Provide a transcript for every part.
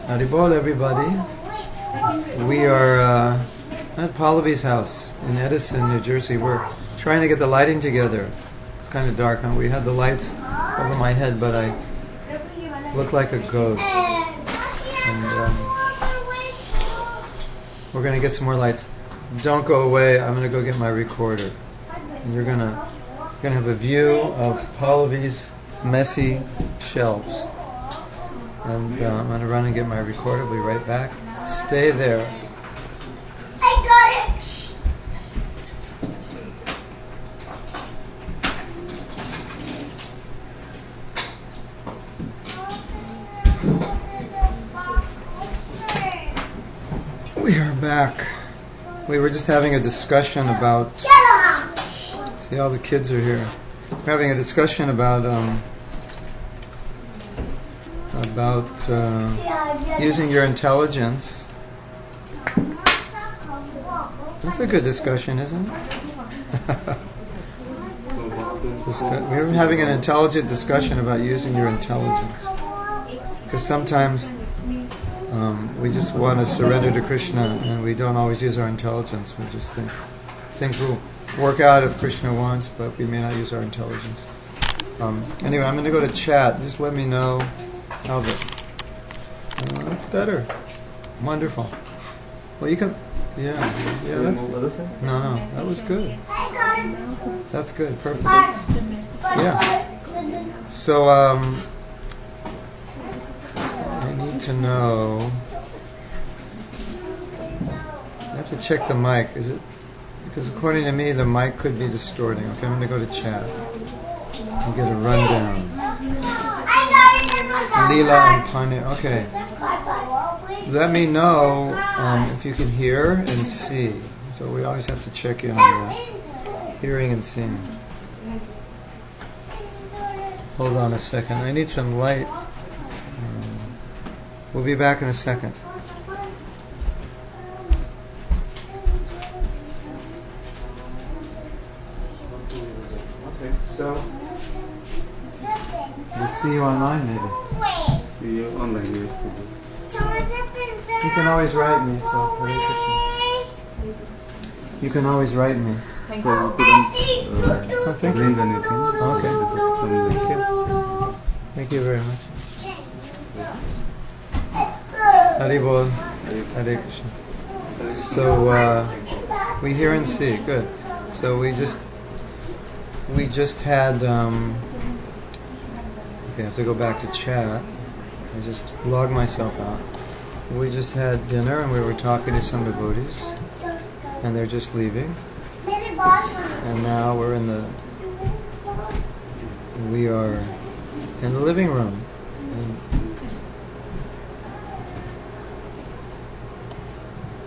Haribol, everybody. We are at Pallavi's house in Edison, New Jersey. We're trying to get the lighting together. It's kind of dark, huh? We had the lights over my head, but I look like a ghost. And we're going to get some more lights. Don't go away. I'm going to go get my recorder. And you're going to have a view of Pallavi's messy shelves. And I'm going to run and get my recorder. I'll be right back. Stay there. I got it. We are back. We were just having a discussion about... See, all the kids are here. We're having a discussion about using your intelligence. That's a good discussion, isn't it? We're having an intelligent discussion about using your intelligence. Because sometimes we just want to surrender to Krishna and we don't always use our intelligence. We just think things will work out if Krishna wants, but we may not use our intelligence. Anyway, I'm going to go to chat. Just let me know how that's better. Wonderful. Well, you can... Yeah, that's... No, that was good. That's good, perfect. Yeah. So, I need to know... I have to check the mic. Is it... Because according to me, the mic could be distorting. Okay, I'm going to go to chat and get a rundown. Leela and Pane. Okay. Let me know if you can hear and see. So we always have to check in on that. Hearing and seeing. Hold on a second. I need some light. We'll be back in a second. So, we'll see you online maybe. See you online, yes. You can always write me, so Hare Krishna. You can always write me. So you couldn't Thank bring you. anything. Okay. This is some Thank you very much. Haribol. Hare Krishna. So, we hear and see. Good. So we just had, okay, I have to go back to chat. I just logged myself out. We just had dinner and we were talking to some devotees and they're just leaving. And now we are in the living room.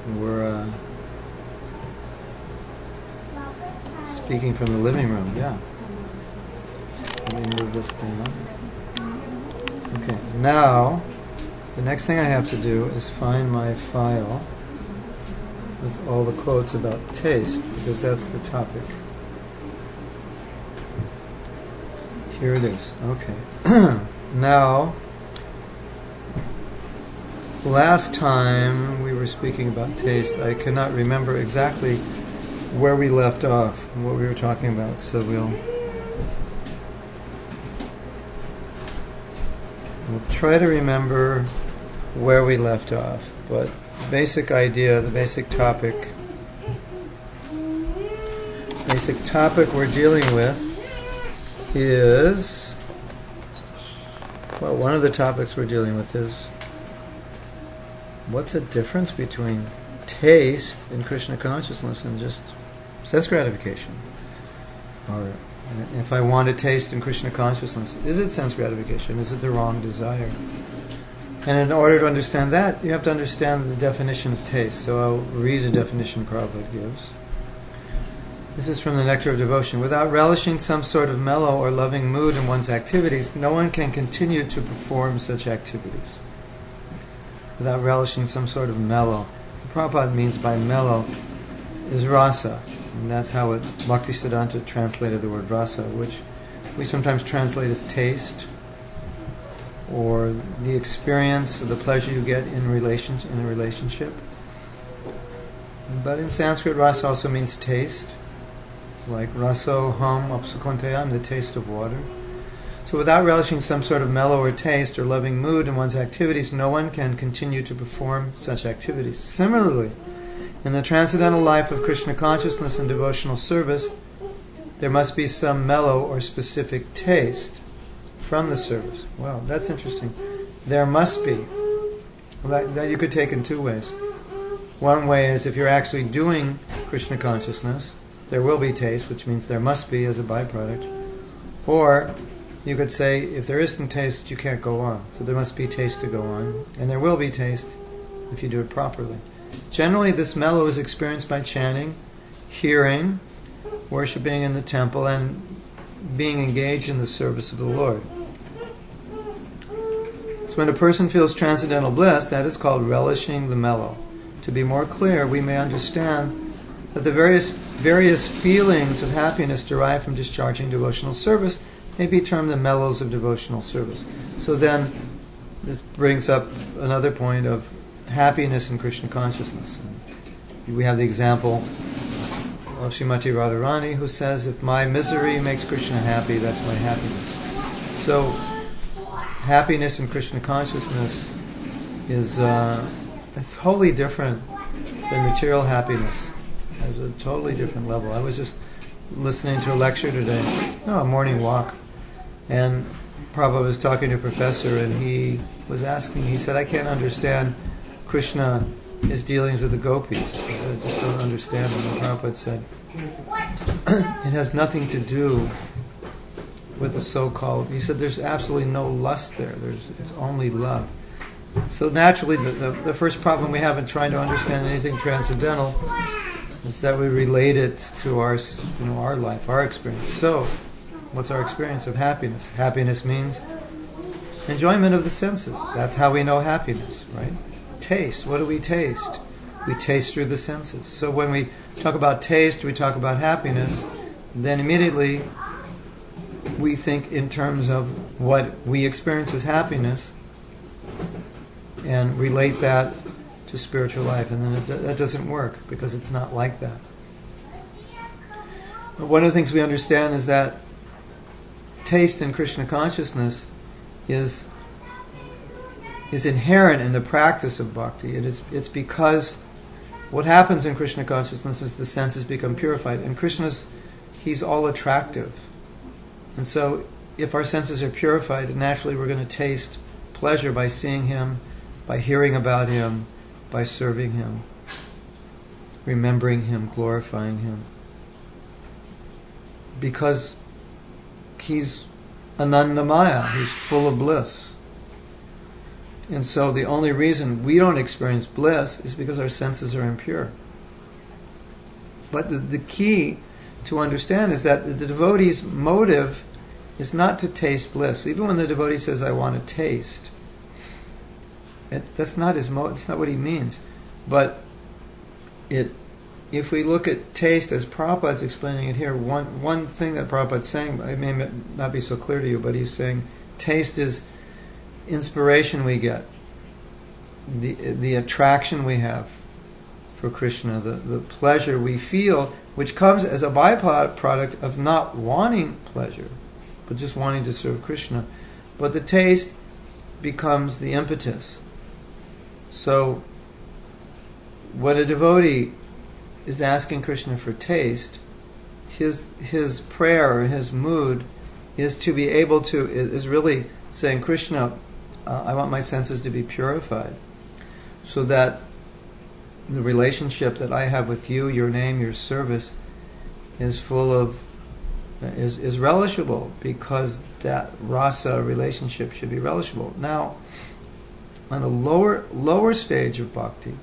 And we're speaking from the living room, yeah. Let me move this down. Okay, now the next thing I have to do is find my file with all the quotes about taste, because that's the topic. Here it is. Okay. Now, last time we were speaking about taste, I cannot remember exactly where we left off, what we were talking about, so we'll try to remember where we left off. But the basic idea, the basic topic we're dealing with is, well, one of the topics we're dealing with is what's the difference between taste in Krishna consciousness and just sense gratification? Or if I want to taste in Krishna consciousness, is it sense gratification? Is it the wrong desire? And in order to understand that, you have to understand the definition of taste. So I'll read a definition Prabhupada gives. This is from the Nectar of Devotion. Without relishing some sort of mellow or loving mood in one's activities, no one can continue to perform such activities. Without relishing some sort of mellow. What Prabhupada means by mellow is rasa. And that's how Bhaktisiddhanta translated the word rasa, which we sometimes translate as taste. or the experience or the pleasure you get in a relationship. But in Sanskrit, rasa also means taste, like raso ham apsukontayam, the taste of water. So without relishing some sort of mellow or taste or loving mood in one's activities, no one can continue to perform such activities. Similarly, in the transcendental life of Krishna consciousness and devotional service, there must be some mellow or specific taste from the service. Wow, that's interesting. There must be. That you could take in two ways. One way is if you're actually doing Krishna consciousness, there will be taste, which means there must be as a byproduct. Or you could say, if there isn't taste, you can't go on. So there must be taste to go on. And there will be taste if you do it properly. Generally, this mellow is experienced by chanting, hearing, worshipping in the temple, and being engaged in the service of the Lord. So when a person feels transcendental bliss, that is called relishing the mellow. To be more clear, we may understand that the various feelings of happiness derived from discharging devotional service may be termed the mellows of devotional service. So then, this brings up another point of happiness in Krishna consciousness. We have the example of Srimati Radharani, who says, if my misery makes Krishna happy, that's my happiness. So, happiness in Krishna consciousness is totally different than material happiness. It's a totally different level. I was just listening to a lecture today, a morning walk, and Prabhupada was talking to a professor, and he was asking, he said, I can't understand Krishna his dealings with the gopis. He said, I just don't understand them. And Prabhupada said, it has nothing to do with the so-called, he said, there's absolutely no lust there. It's only love. So naturally, the first problem we have in trying to understand anything transcendental is that we relate it to our life, our experience. So, what's our experience of happiness? Happiness means enjoyment of the senses. That's how we know happiness, right? Taste. What do we taste? We taste through the senses. So when we talk about taste, we talk about happiness, then immediately we think in terms of what we experience as happiness and relate that to spiritual life. And then that doesn't work because it's not like that. But one of the things we understand is that taste in Krishna consciousness is inherent in the practice of bhakti. It's because what happens in Krishna consciousness is the senses become purified. And He's all attractive. And so if our senses are purified, naturally we're going to taste pleasure by seeing Him, by hearing about Him, by serving Him, remembering Him, glorifying Him. Because He's Anandamaya, He's full of bliss. And so the only reason we don't experience bliss is because our senses are impure. But the key to understand is that the devotee's motive is not to taste bliss. Even when the devotee says, I want to taste, that's not his motive, it's not what he means. But if we look at taste as Prabhupada's explaining it here, one thing that Prabhupada's saying, it may not be so clear to you, but he's saying taste is inspiration we get, the attraction we have for Krishna, the pleasure we feel, which comes as a byproduct of not wanting pleasure, but just wanting to serve Krishna. But the taste becomes the impetus. So when a devotee is asking Krishna for taste, his prayer or his mood is to be able to, is really saying, Krishna, I want my senses to be purified so that the relationship that I have with you, your name, your service, is full of, is relishable, because that rasa relationship should be relishable. Now, on a lower stage of bhakti,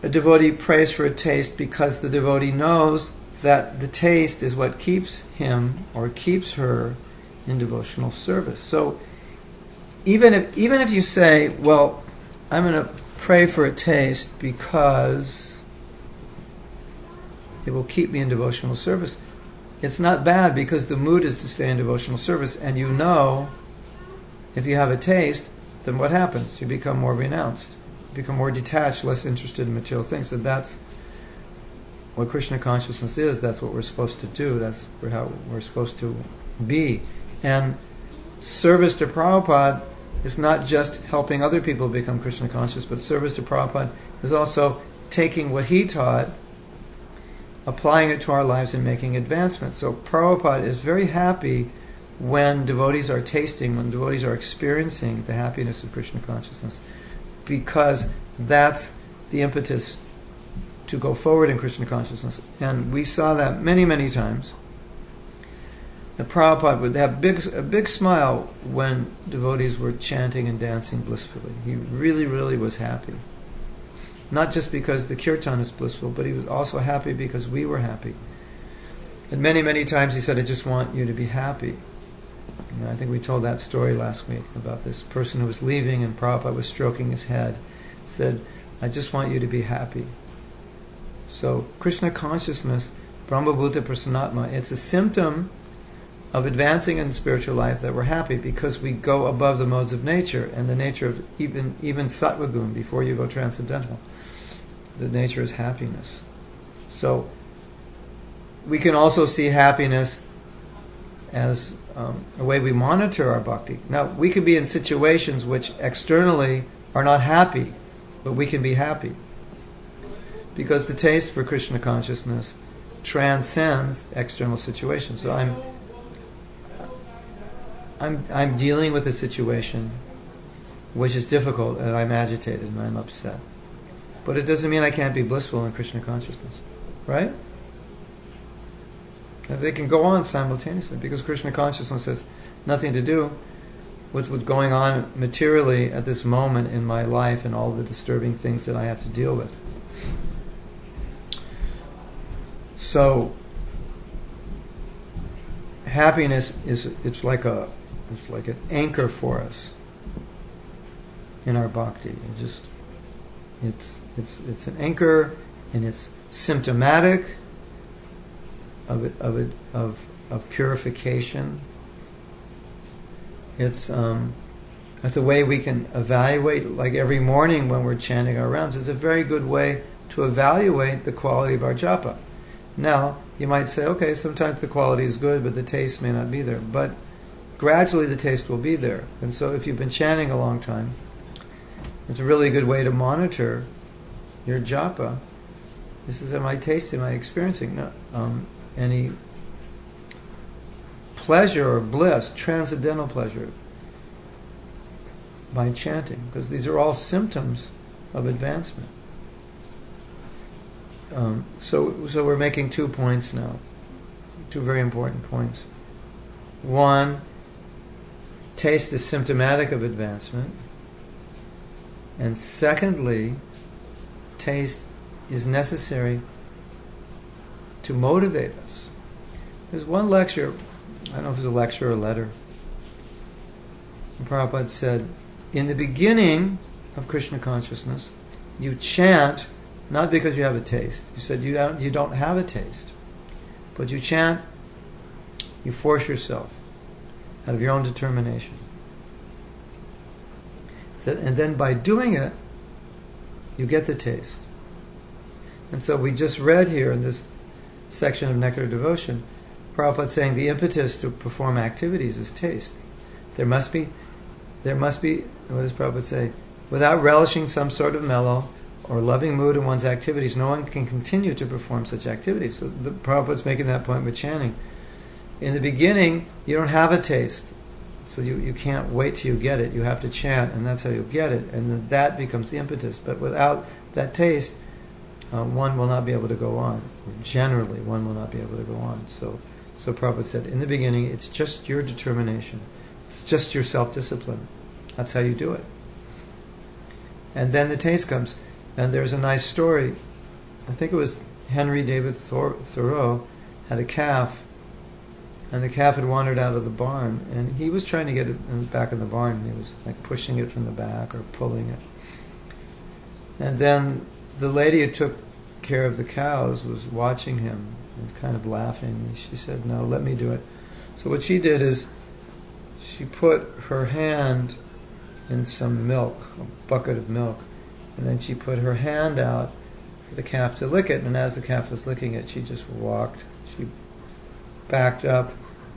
a devotee prays for a taste because the devotee knows that the taste is what keeps him or keeps her in devotional service. So even if you say, well, I'm going to pray for a taste because it will keep me in devotional service, it's not bad because the mood is to stay in devotional service, and you know, if you have a taste, then what happens? You become more renounced, you become more detached, less interested in material things, and that's what Krishna consciousness is. That's what we're supposed to do. That's how we're supposed to be. And service to Prabhupada is not just helping other people become Krishna conscious, but service to Prabhupada is also taking what he taught, applying it to our lives and making advancement. So Prabhupada is very happy when devotees are tasting, when devotees are experiencing the happiness of Krishna consciousness, because that's the impetus to go forward in Krishna consciousness. And we saw that many, many times. And Prabhupada would have a big smile when devotees were chanting and dancing blissfully. He really, really was happy. Not just because the kirtan is blissful, but he was also happy because we were happy. And many, many times he said, I just want you to be happy. You know, I think we told that story last week about this person who was leaving and Prabhupada was stroking his head. Said, I just want you to be happy. So Krishna consciousness, Brahma Bhuta Prasanatma, it's a symptom of advancing in spiritual life that we're happy because we go above the modes of nature and the nature of even sattva gun before you go transcendental. The nature is happiness. So we can also see happiness as a way we monitor our bhakti. Now, we can be in situations which externally are not happy, but we can be happy. Because the taste for Krishna consciousness transcends external situations. So I'm dealing with a situation which is difficult, and I'm agitated and I'm upset. But it doesn't mean I can't be blissful in Krishna consciousness, right? They can go on simultaneously because Krishna consciousness has nothing to do with what's going on materially at this moment in my life and all the disturbing things that I have to deal with. So happiness it's like an anchor for us in our bhakti. It's an anchor, and it's symptomatic of purification. It's a way we can evaluate, like every morning when we're chanting our rounds. It's a very good way to evaluate the quality of our japa. Now, you might say, okay, sometimes the quality is good, but the taste may not be there. But gradually the taste will be there. And so if you've been chanting a long time, it's a really good way to monitor your japa. This is, am I tasting, am I experiencing any pleasure or bliss, transcendental pleasure, by chanting? Because these are all symptoms of advancement. So we're making 2 points now, 2 very important points. One, taste is symptomatic of advancement. And secondly, taste is necessary to motivate us. There's one lecture, I don't know if it was a lecture or a letter, Prabhupada said, in the beginning of Krishna consciousness, you chant not because you have a taste. You said you don't have a taste, but you chant, you force yourself out of your own determination. And then by doing it, you get the taste. And so we just read here in this section of Nectar Devotion, Prabhupada saying the impetus to perform activities is taste. There must be, what does Prabhupada say? Without relishing some sort of mellow or loving mood in one's activities, no one can continue to perform such activities. So the Prabhupada's making that point with chanting. In the beginning, you don't have a taste. So you can't wait till you get it. You have to chant, and that's how you'll get it. And then that becomes the impetus. But without that taste, one will not be able to go on. Generally, one will not be able to go on. So Prabhupada said, in the beginning, it's just your determination. It's just your self-discipline. That's how you do it. And then the taste comes. And there's a nice story. I think it was Henry David Thoreau had a calf, and the calf had wandered out of the barn, and he was trying to get it back in the barn, and he was like pushing it from the back or pulling it. And then the lady who took care of the cows was watching him, and kind of laughing. And she said, "No, let me do it." So what she did is she put her hand in some milk, a bucket of milk, and then she put her hand out for the calf to lick it, and as the calf was licking it, she just walked. She backed up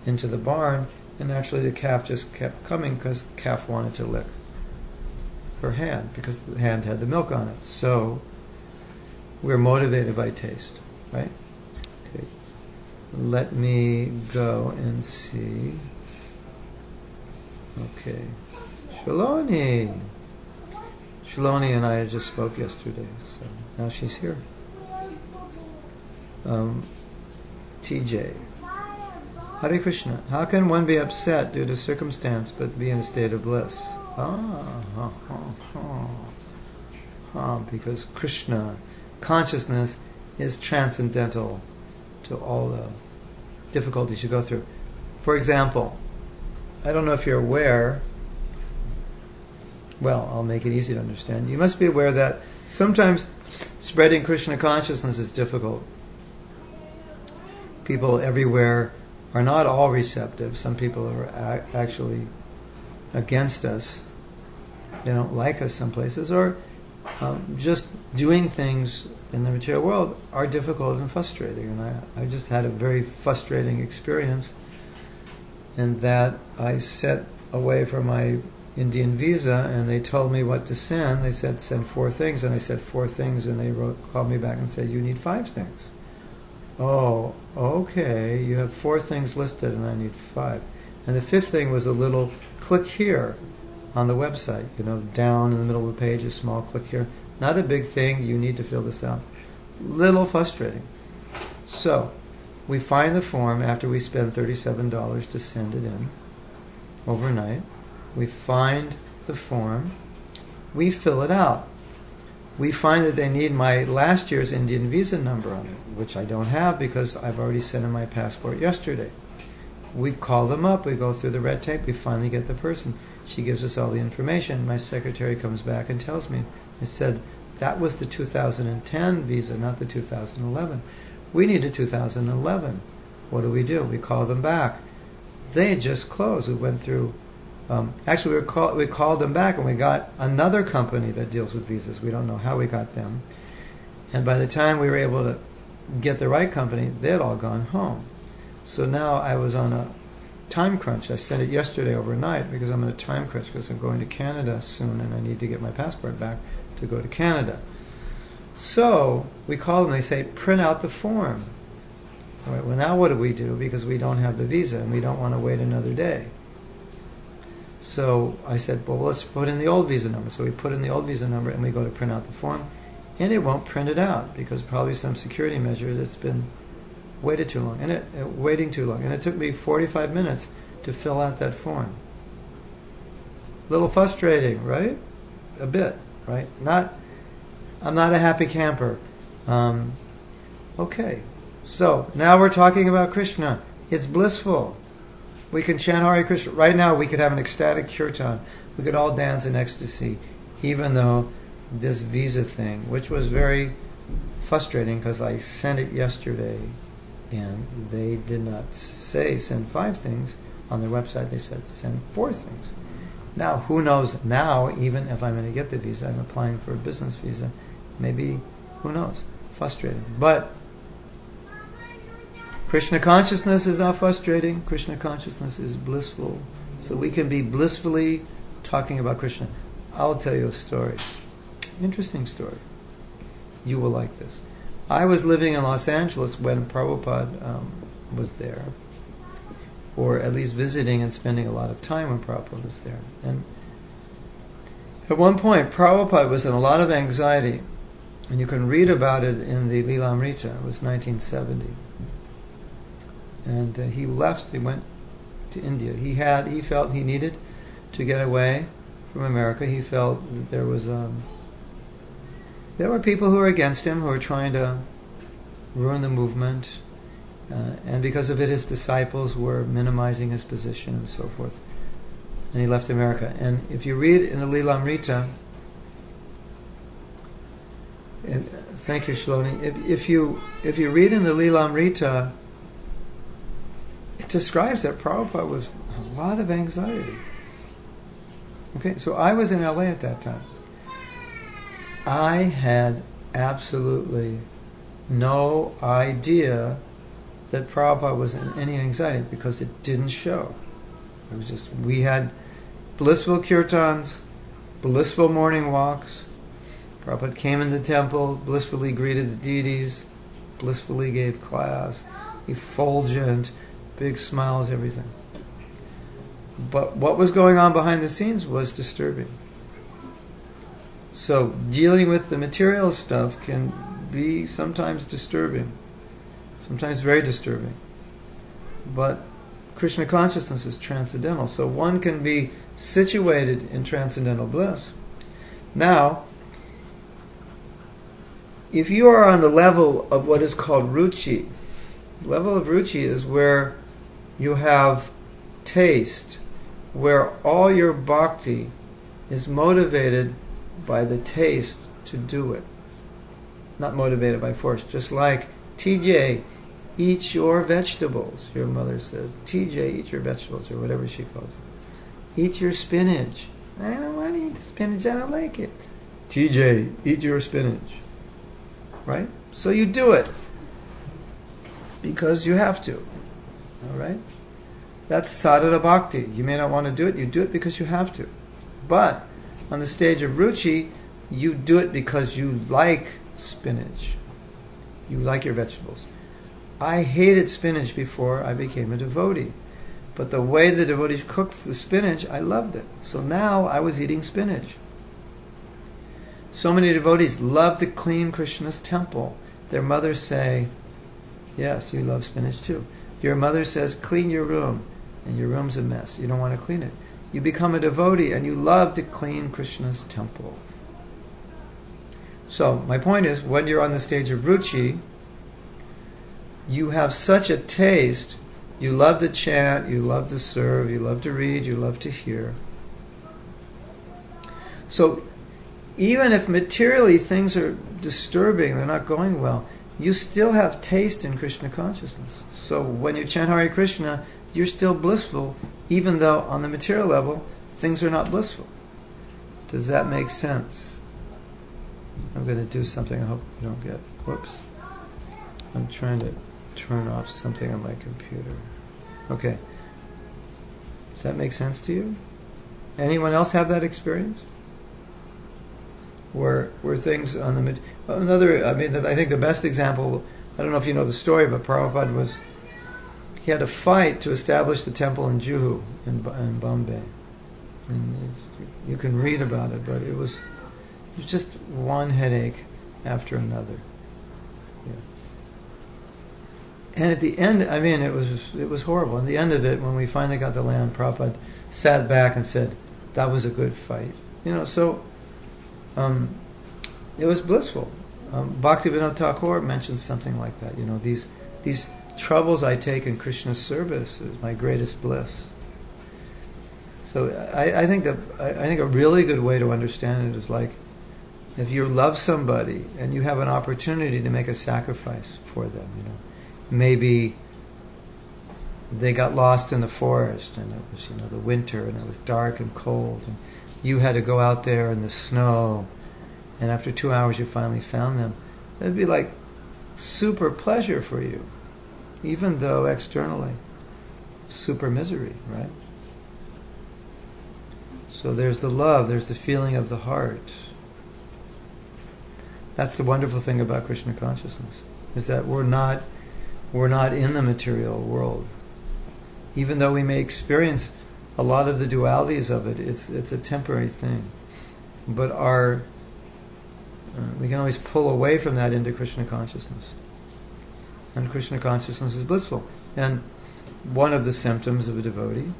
into the barn, and naturally the calf just kept coming because the calf wanted to lick her hand because the hand had the milk on it. So we're motivated by taste, right? Okay. Let me go and see. Okay. Shaloni. Shaloni and I just spoke yesterday, so now she's here. TJ. Hare Krishna. How can one be upset due to circumstance but be in a state of bliss? Because Krishna consciousness is transcendental to all the difficulties you go through. For example, I don't know if you're aware, well, I'll make it easy to understand. You must be aware that sometimes spreading Krishna consciousness is difficult. People everywhere are not all receptive. Some people are actually against us. They don't like us some places, or just doing things in the material world are difficult and frustrating. And I just had a very frustrating experience in that I set away for my Indian visa, and they told me what to send. They said send 4 things, and I said 4 things, and they called me back and said you need 5 things. Oh, okay, you have 4 things listed and I need 5. And the 5th thing was a little click here on the website, down in the middle of the page, a small click here. Not a big thing, you need to fill this out. Little frustrating. So, we find the form after we spend $37 to send it in overnight. We find the form, we fill it out. We find that they need my last year's Indian visa number on it, which I don't have because I've already sent in my passport yesterday. We call them up, we go through the red tape, we finally get the person. She gives us all the information. My secretary comes back and tells me, I said, that was the 2010 visa, not the 2011. We need a 2011. What do? We call them back. They just closed. We went through... actually, we called them back and we got another company that deals with visas. We don't know how we got them. And by the time we were able to get the right company, they had all gone home. So now I was on a time crunch. I sent it yesterday overnight because I'm in a time crunch because I'm going to Canada soon and I need to get my passport back to go to Canada. So we call them, they say, print out the form. All right, well, now what do we do? Because we don't have the visa and we don't want to wait another day. So I said, well, let's put in the old visa number. So we put in the old visa number and we go to print out the form. And it won't print it out because probably some security measure that's been waiting too long. And it took me 45 minutes to fill out that form. A little frustrating, right? A bit, right? I'm not a happy camper. Okay. So now we're talking about Krishna. It's blissful. We can chant Hare Krishna. Right now we could have an ecstatic kirtan. We could all dance in ecstasy, even though this visa thing, which was very frustrating because I sent it yesterday and they did not say send 5 things on their website. They said send 4 things. Now, who knows now, even if I'm going to get the visa, I'm applying for a business visa. Maybe, who knows? Frustrating. But Krishna consciousness is not frustrating. Krishna consciousness is blissful. So we can be blissfully talking about Krishna. I'll tell you a story. Interesting story. You will like this. I was living in Los Angeles when Prabhupada was there, or at least visiting and spending a lot of time when Prabhupada was there. And at one point, Prabhupada was in a lot of anxiety, and you can read about it in the Lilamrita. It was 1970. And he left, he went to India. He felt he needed to get away from America. He felt that there were people who were against him, who were trying to ruin the movement. And because of it, his disciples were minimizing his position and so forth. And he left America. And if you read in the Lilamrita, And thank you, Shaloni. If you read in the Lilamrita, it describes that Prabhupada was a lot of anxiety. Okay, so I was in LA at that time. I had absolutely no idea that Prabhupada was in any anxiety because it didn't show. It was just, we had blissful kirtans, blissful morning walks. Prabhupada came in the temple, blissfully greeted the deities, blissfully gave class, effulgent, big smiles, everything. But what was going on behind the scenes was disturbing. So dealing with the material stuff can be sometimes disturbing, sometimes very disturbing. But Krishna consciousness is transcendental, so one can be situated in transcendental bliss. Now, if you are on the level of what is called ruchi, level of ruchi is where you have taste, where all your bhakti is motivated by the taste to do it. Not motivated by force. Just like, TJ, eat your vegetables, your mother said. TJ, eat your vegetables, or whatever she called it. Eat your spinach. I don't want to eat the spinach, I don't like it. TJ, eat your spinach. Right? So you do it. Because you have to. Alright? That's sadhana bhakti. You may not want to do it, you do it because you have to. But on the stage of ruchi, you do it because you like spinach. You like your vegetables. I hated spinach before I became a devotee. But the way the devotees cooked the spinach, I loved it. So now I was eating spinach. So many devotees love to clean Krishna's temple. Their mothers say, yes, you love spinach too. Your mother says, clean your room. And your room's a mess. You don't want to clean it. You become a devotee and you love to clean Krishna's temple. So, my point is, when you're on the stage of ruchi, you have such a taste. You love to chant, you love to serve, you love to read, you love to hear. So, even if materially things are disturbing, they're not going well, you still have taste in Krishna consciousness. So when you chant Hare Krishna, you're still blissful, even though on the material level, things are not blissful. Does that make sense? I'm going to do something I hope you don't get. Whoops. I'm trying to turn off something on my computer. Okay. Does that make sense to you? Anyone else have that experience? Where things on the I think the best example, I don't know if you know the story, but Prabhupada he had a fight to establish the temple in Juhu in Bombay. And you can read about it, but it was just one headache after another. Yeah. And at the end, it was horrible. At the end of it, when we finally got the land, Prabhupada sat back and said, that was a good fight. It was blissful. Bhaktivinoda Thakur mentions something like that. These troubles I take in Krishna's service is my greatest bliss. So I think a really good way to understand it is like, if you love somebody and you have an opportunity to make a sacrifice for them, maybe they got lost in the forest and it was the winter and it was dark and cold and you had to go out there in the snow, and after 2 hours you finally found them. It'd be like super pleasure for you, even though externally super misery, right? So there's the love, there's the feeling of the heart. That's the wonderful thing about Krishna consciousness, is that we're not in the material world. Even though we may experience a lot of the dualities of it, it's a temporary thing. But we can always pull away from that into Krishna consciousness. And Krishna consciousness is blissful. And one of the symptoms of a devotee,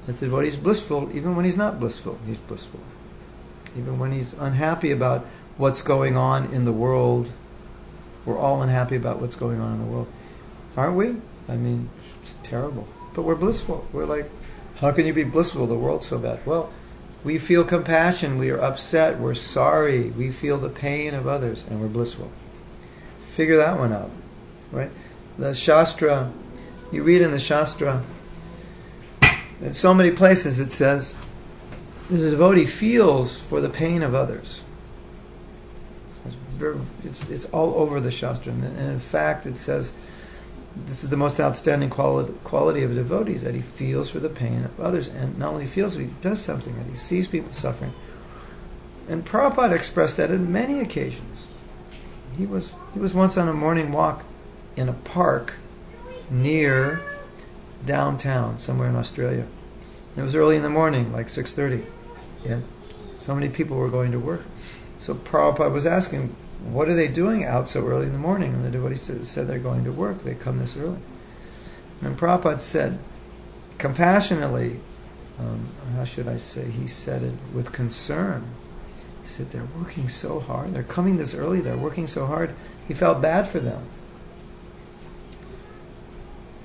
that the devotee is blissful even when he's not blissful. He's blissful. Even when he's unhappy about what's going on in the world. We're all unhappy about what's going on in the world. Aren't we? It's terrible. But we're blissful. We're like, how can you be blissful? The world's so bad. Well, We feel compassion, we are upset, we're sorry, we feel the pain of others, and we're blissful. Figure that one out, right? The Shastra, you read in the Shastra, in so many places it says, the devotee feels for the pain of others. It's all over the Shastra. And in fact, it says, this is the most outstanding quality of devotees, that he feels for the pain of others. And not only feels, but he does something, that he sees people suffering. And Prabhupada expressed that on many occasions. He was once on a morning walk in a park near downtown, somewhere in Australia. And it was early in the morning, like 6:30. Yeah, so many people were going to work. So Prabhupada was asking, what are they doing out so early in the morning? And the devotees said they're going to work. They come this early. And Prabhupada said, compassionately, how should I say, he said it with concern. He said, they're working so hard. They're coming this early. They're working so hard. He felt bad for them.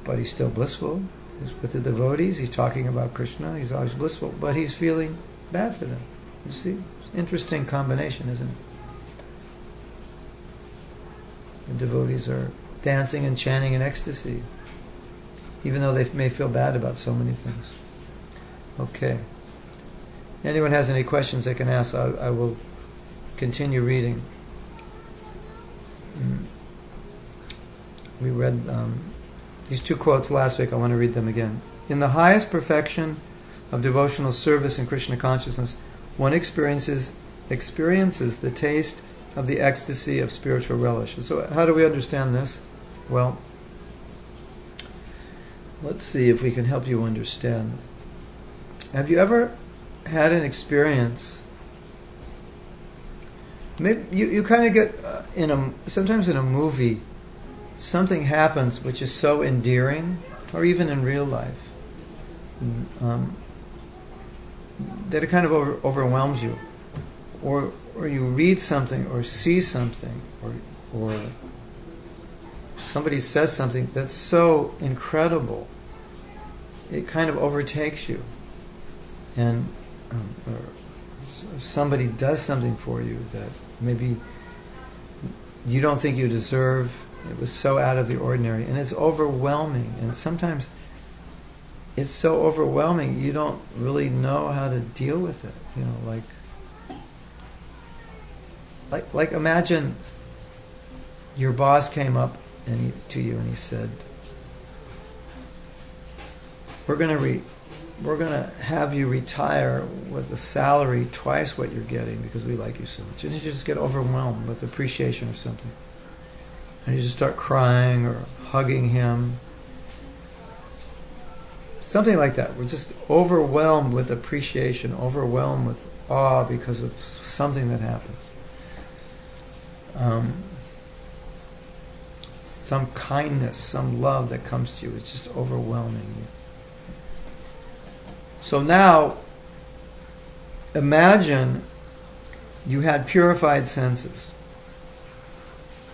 But he's still blissful. He's with the devotees. He's talking about Krishna. He's always blissful. But he's feeling bad for them. You see? Interesting combination, isn't it? The devotees are dancing and chanting in ecstasy, even though they may feel bad about so many things. Okay. Anyone has any questions they can ask, I will continue reading. We read these two quotes last week. I want to read them again. In the highest perfection of devotional service in Krishna consciousness, one experiences the taste of the ecstasy of spiritual relish. So how do we understand this? Well, let's see if we can help you understand. Have you ever had an experience, maybe you kind of get sometimes in a movie, something happens which is so endearing, or even in real life, that it kind of overwhelms you, or you read something or see something, or somebody says something that's so incredible, it kind of overtakes you, and or somebody does something for you that maybe you don't think you deserve. It was so out of the ordinary, and it's overwhelming, and sometimes it's so overwhelming you don't really know how to deal with it. You know, like imagine your boss came up to you and he said, we're going to have you retire with a salary twice what you're getting because we like you so much. And you just get overwhelmed with appreciation of something. And you just start crying or hugging him. Something like that. We're just overwhelmed with appreciation, overwhelmed with awe because of something that happens. Some kindness, some love that comes to you. It's just overwhelming you. So now, imagine you had purified senses.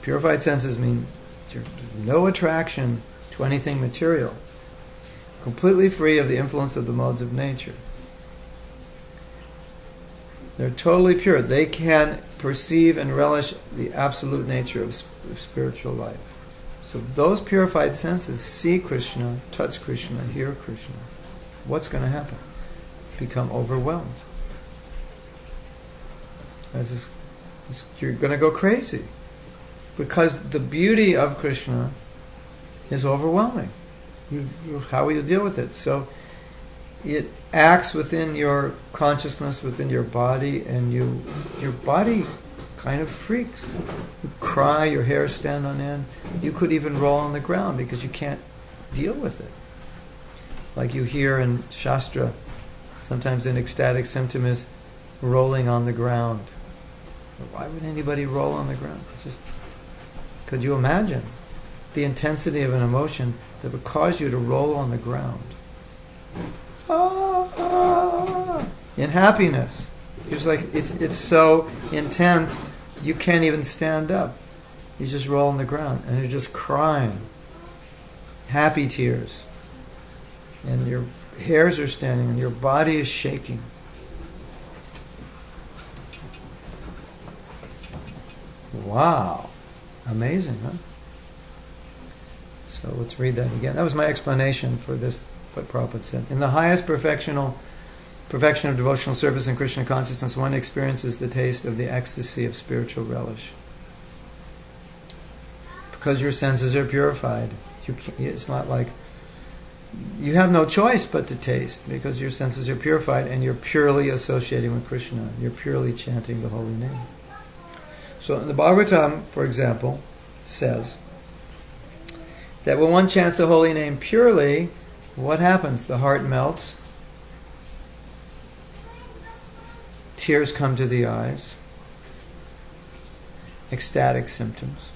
Purified senses mean there's no attraction to anything material. Completely free of the influence of the modes of nature. They're totally pure. They can perceive and relish the absolute nature of spiritual life. So those purified senses see Krishna, touch Krishna, hear Krishna. What's going to happen? Become overwhelmed. You're going to go crazy. Because the beauty of Krishna is overwhelming. How will you deal with it? So it acts within your consciousness, within your body, and your body kind of freaks. You cry, your hairs stand on end. You could even roll on the ground because you can't deal with it. Like you hear in Shastra, sometimes an ecstatic symptom is rolling on the ground. Why would anybody roll on the ground? Could you imagine the intensity of an emotion that would cause you to roll on the ground? In happiness. It's like it's so intense you can't even stand up. You just roll on the ground and you're just crying. Happy tears. And your hairs are standing and your body is shaking. Wow. Amazing, huh? So let's read that again. That was my explanation for this, what Prabhupada said. In the highest perfection of devotional service in Krishna consciousness, one experiences the taste of the ecstasy of spiritual relish. Because your senses are purified. It's not like you have no choice but to taste, because your senses are purified and you're purely associating with Krishna. You're purely chanting the holy name. So the Bhagavatam, for example, says that when one chants the holy name purely, what happens? The heart melts, tears come to the eyes, ecstatic symptoms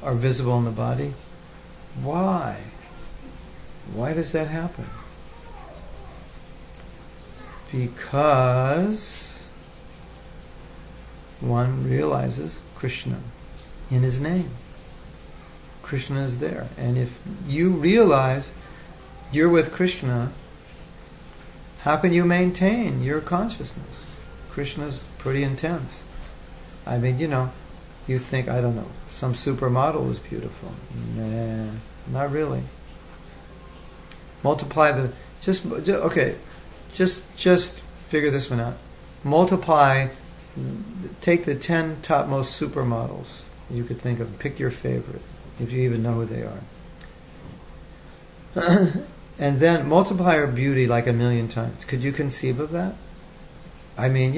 are visible in the body. Why? Why does that happen? Because one realizes Krishna in his name. Krishna is there. And if you realize you're with Krishna, how can you maintain your consciousness? Krishna's pretty intense. I mean, you think, I don't know, some supermodel is beautiful. Nah, not really. Multiply the, just figure this one out. Take the 10 topmost supermodels you could think of. Pick your favorite, if you even know who they are. And then multiply her beauty like 1,000,000 times. Could you conceive of that? I mean,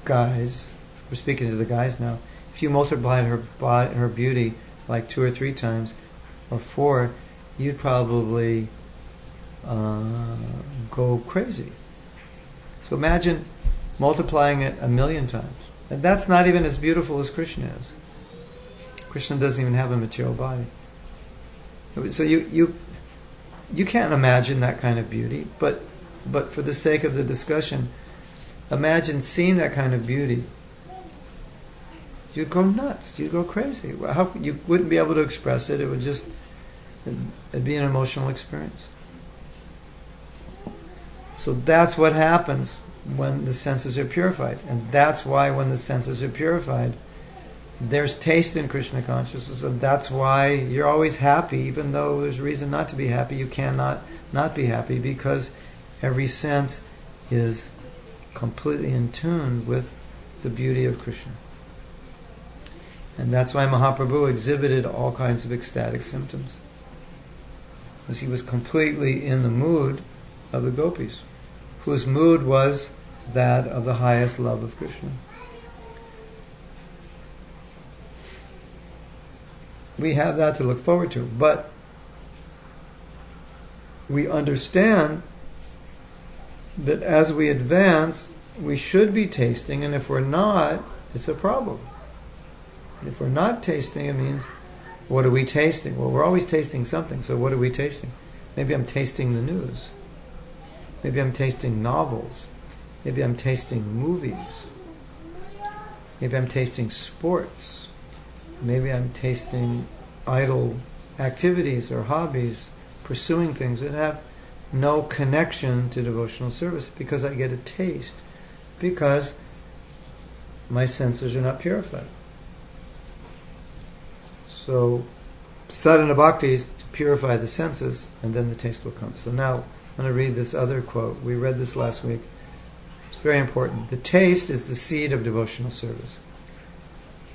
guys, we're speaking to the guys now. If you multiplied her beauty like 2 or 3 times, or 4, you'd probably go crazy. So imagine multiplying it 1,000,000 times. And that's not even as beautiful as Krishna is. Krishna doesn't even have a material body. So you can't imagine that kind of beauty, but for the sake of the discussion, imagine seeing that kind of beauty. You'd go nuts. You'd go crazy. You wouldn't be able to express it. It'd be an emotional experience. So that's what happens when the senses are purified. And that's why when the senses are purified, there's taste in Krishna consciousness. And that's why you're always happy, even though there's reason not to be happy. You cannot not be happy, because every sense is completely in tune with the beauty of Krishna. And that's why Mahaprabhu exhibited all kinds of ecstatic symptoms, because he was completely in the mood of the gopis, whose mood was that of the highest love of Krishna. We have that to look forward to, but we understand that as we advance, we should be tasting, and if we're not, it's a problem. If we're not tasting, it means, what are we tasting? Well, we're always tasting something, so what are we tasting? Maybe I'm tasting the news. Maybe I'm tasting novels. Maybe I'm tasting movies. Maybe I'm tasting sports. Maybe I'm tasting idle activities or hobbies, pursuing things that have no connection to devotional service, because I get a taste, because my senses are not purified. So, sadhana bhakti is to purify the senses, and then the taste will come. So now, I'm going to read this other quote. We read this last week. It's very important. The taste is the seed of devotional service.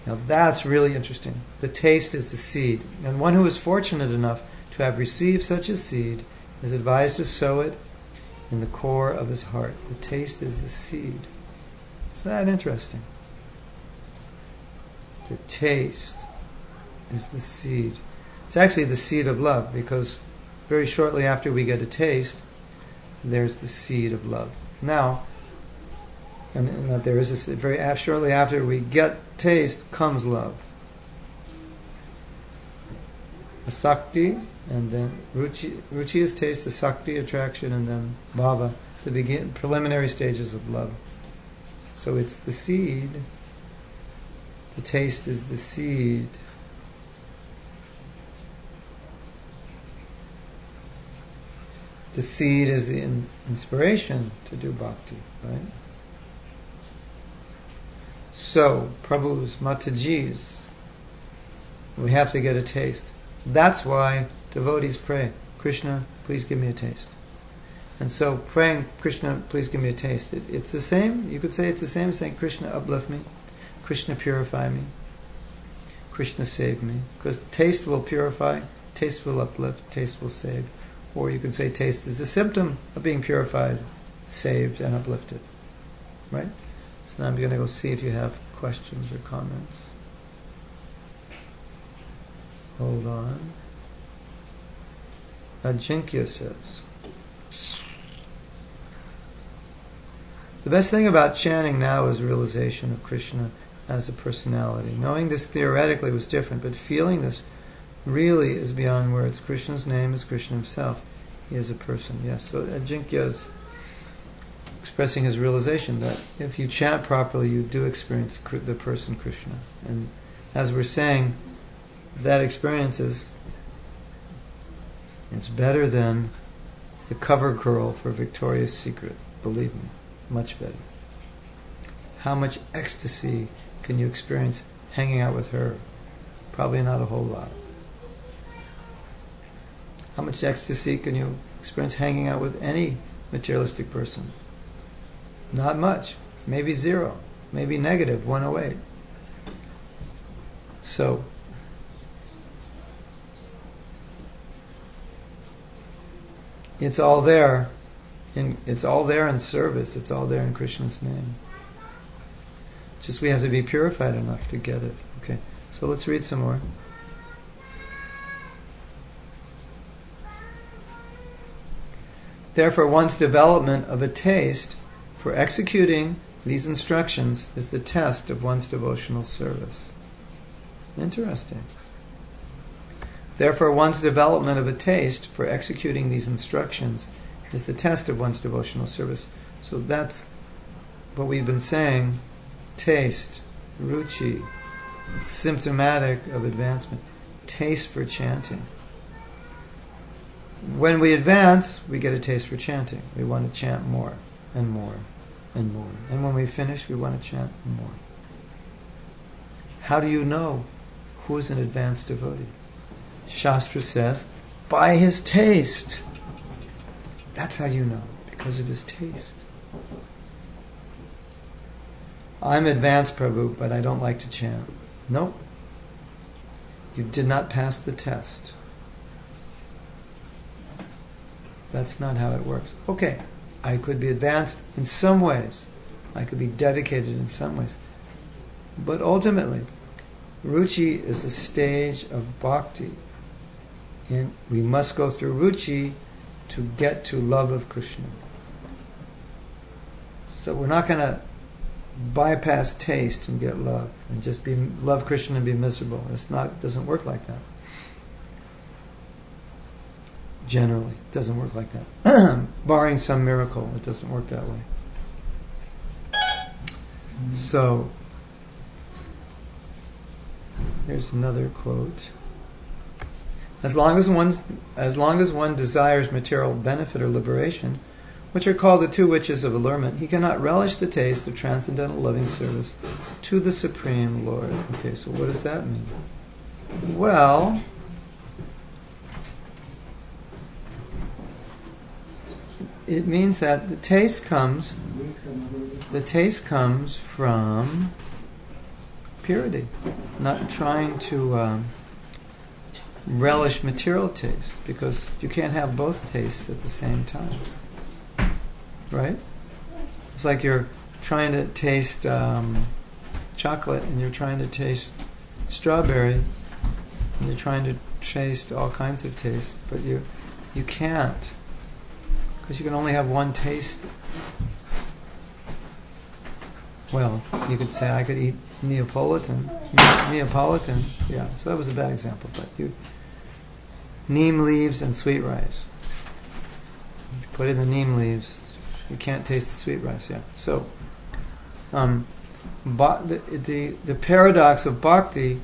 Now that's really interesting. The taste is the seed. And one who is fortunate enough to have received such a seed is advised to sow it in the core of his heart. The taste is the seed. Isn't that interesting? The taste is the seed. It's actually the seed of love, because very shortly after we get a taste, there's the seed of love. Now, and that there is shortly after we get taste comes love. Asakti, and then ruchi. Ruchi is taste, asakti, attraction, and then bhava, the preliminary stages of love. So it's the seed. The taste is the seed. The seed is the inspiration to do bhakti, right? So, Prabhu's, Mataji's, we have to get a taste. That's why devotees pray, Krishna, please give me a taste. And so praying, Krishna, please give me a taste, it's the same, you could say it's the same as saying, Krishna, uplift me, Krishna, purify me, Krishna, save me. Because taste will purify, taste will uplift, taste will save. Or you can say taste is a symptom of being purified, saved, and uplifted. Right? So now I'm going to go see if you have questions or comments. Hold on. Ajinkya says, the best thing about chanting now is realization of Krishna as a personality. Knowing this theoretically was different, but feeling this really is beyond words. Krishna's name is Krishna himself. He is a person. Yes, so Ajinkya is expressing his realization that if you chant properly, you do experience the person Krishna. And as we're saying, that experience is, it's better than the cover girl for Victoria's Secret. Believe me, much better. How much ecstasy can you experience hanging out with her? Probably not a whole lot. How much ecstasy can you experience hanging out with any materialistic person? Not much. Maybe zero. Maybe negative, 108. So, it's all there. It's all there in service. It's all there in Krishna's name. Just we have to be purified enough to get it. Okay, so let's read some more. Therefore, one's development of a taste for executing these instructions is the test of one's devotional service. Interesting. Therefore, one's development of a taste for executing these instructions is the test of one's devotional service. So that's what we've been saying. Taste, ruchi, symptomatic of advancement. Taste for chanting. When we advance, we get a taste for chanting. We want to chant more and more and more. And when we finish, we want to chant more. How do you know who's an advanced devotee? Shastra says, by his taste. That's how you know, because of his taste. I'm advanced, Prabhu, but I don't like to chant. Nope. You did not pass the test. That's not how it works. Okay, I could be advanced in some ways. I could be dedicated in some ways. But ultimately, ruchi is a stage of bhakti. And we must go through ruchi to get to love of Krishna. So we're not going to bypass taste and get love and just love Krishna and be miserable. It doesn't work like that. Generally, it doesn't work like that. Barring some miracle, it doesn't work that way. So, here's another quote. As long as one desires material benefit or liberation, which are called the two witches of allurement, he cannot relish the taste of transcendental loving service to the Supreme Lord. Okay, so what does that mean? Well, it means that the taste comes from purity, not trying to relish material taste, because you can't have both tastes at the same time. Right? It's like you're trying to taste chocolate and you're trying to taste strawberry and you're trying to taste all kinds of tastes, but you can't, because you can only have one taste. Well, you could say I could eat Neapolitan, yeah, so that was a bad example, but neem leaves and sweet rice. If you put in the neem leaves, you can't taste the sweet rice, yeah. So, the paradox of bhakti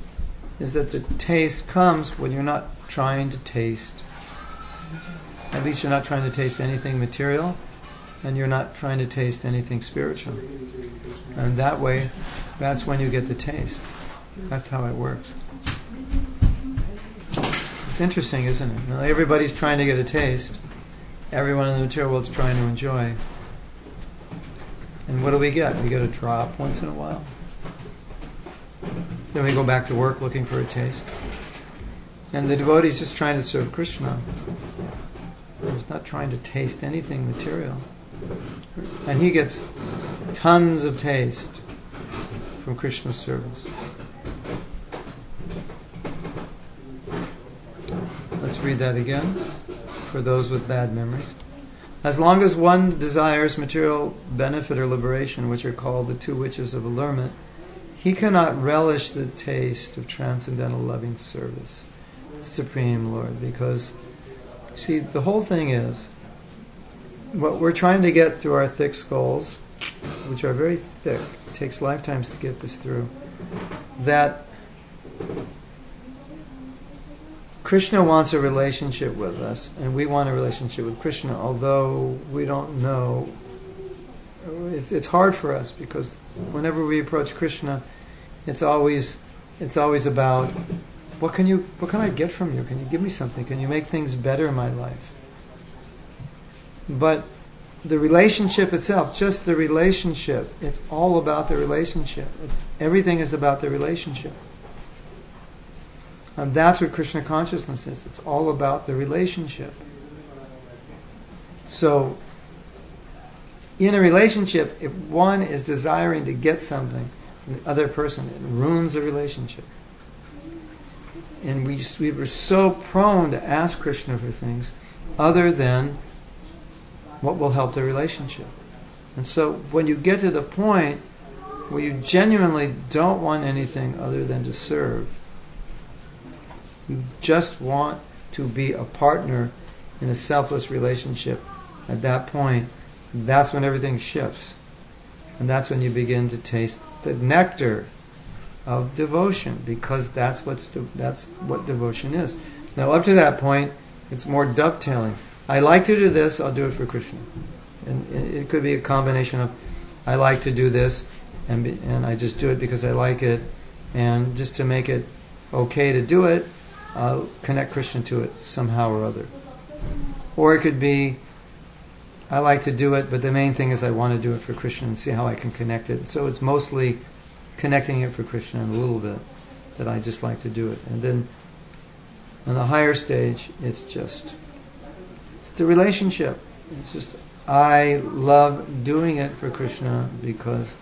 is that the taste comes when you're not trying to taste. At least you're not trying to taste anything material, and you're not trying to taste anything spiritual. And that way, that's when you get the taste. That's how it works. It's interesting, isn't it? Now, everybody's trying to get a taste. Everyone in the material world is trying to enjoy. And what do we get? We get a drop once in a while. Then we go back to work looking for a taste. And the devotee is just trying to serve Krishna. He's not trying to taste anything material. And he gets tons of taste from Krishna's service. Let's read that again for those with bad memories. As long as one desires material benefit or liberation, which are called the two witches of allurement, he cannot relish the taste of transcendental loving service, the Supreme Lord. Because, see, the whole thing is, what we're trying to get through our thick skulls, which are very thick, it takes lifetimes to get this through, that Krishna wants a relationship with us, and we want a relationship with Krishna, although we don't know. It's hard for us, because whenever we approach Krishna, it's always about, what can I get from you? Can you give me something? Can you make things better in my life? But the relationship itself, just the relationship, it's all about the relationship. Everything is about the relationship. And that's what Krishna consciousness is. It's all about the relationship. So, in a relationship, if one is desiring to get something from the other person, it ruins the relationship. And we were so prone to ask Krishna for things other than what will help the relationship. And so, when you get to the point where you genuinely don't want anything other than to serve, you just want to be a partner in a selfless relationship, at that point, that's when everything shifts. And that's when you begin to taste the nectar of devotion, because that's what devotion is. Now, up to that point, it's more dovetailing. I like to do this, I'll do it for Krishna. And it could be a combination of, I like to do this, and I just do it because I like it, and just to make it okay to do it, I'll connect Krishna to it somehow or other. Or it could be, I like to do it, but the main thing is I want to do it for Krishna and see how I can connect it. So it's mostly connecting it for Krishna and a little bit that I just like to do it. And then on the higher stage, it's the relationship. It's just, I love doing it for Krishna because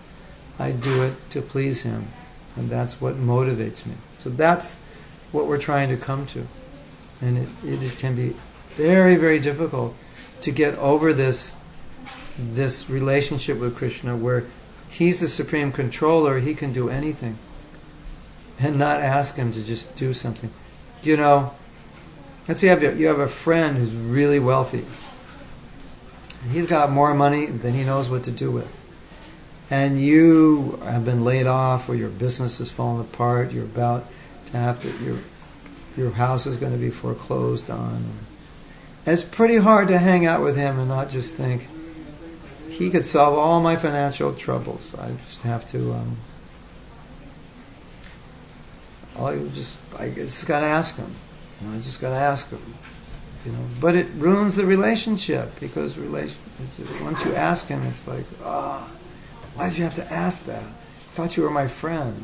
I do it to please Him. And that's what motivates me. So that's what we're trying to come to. And it can be very, very difficult to get over this relationship with Krishna where He's the supreme controller, He can do anything. And not ask Him to just do something. You know, let's say you have a friend who's really wealthy. And he's got more money than he knows what to do with. And you have been laid off, or your business has fallen apart, you're about to have to, your house is going to be foreclosed on. And it's pretty hard to hang out with him and not just think, he could solve all my financial troubles. I just have to, I just got to ask him. I just got to ask him. But it ruins the relationship, because once you ask him, it's like, why did you have to ask that? I thought you were my friend.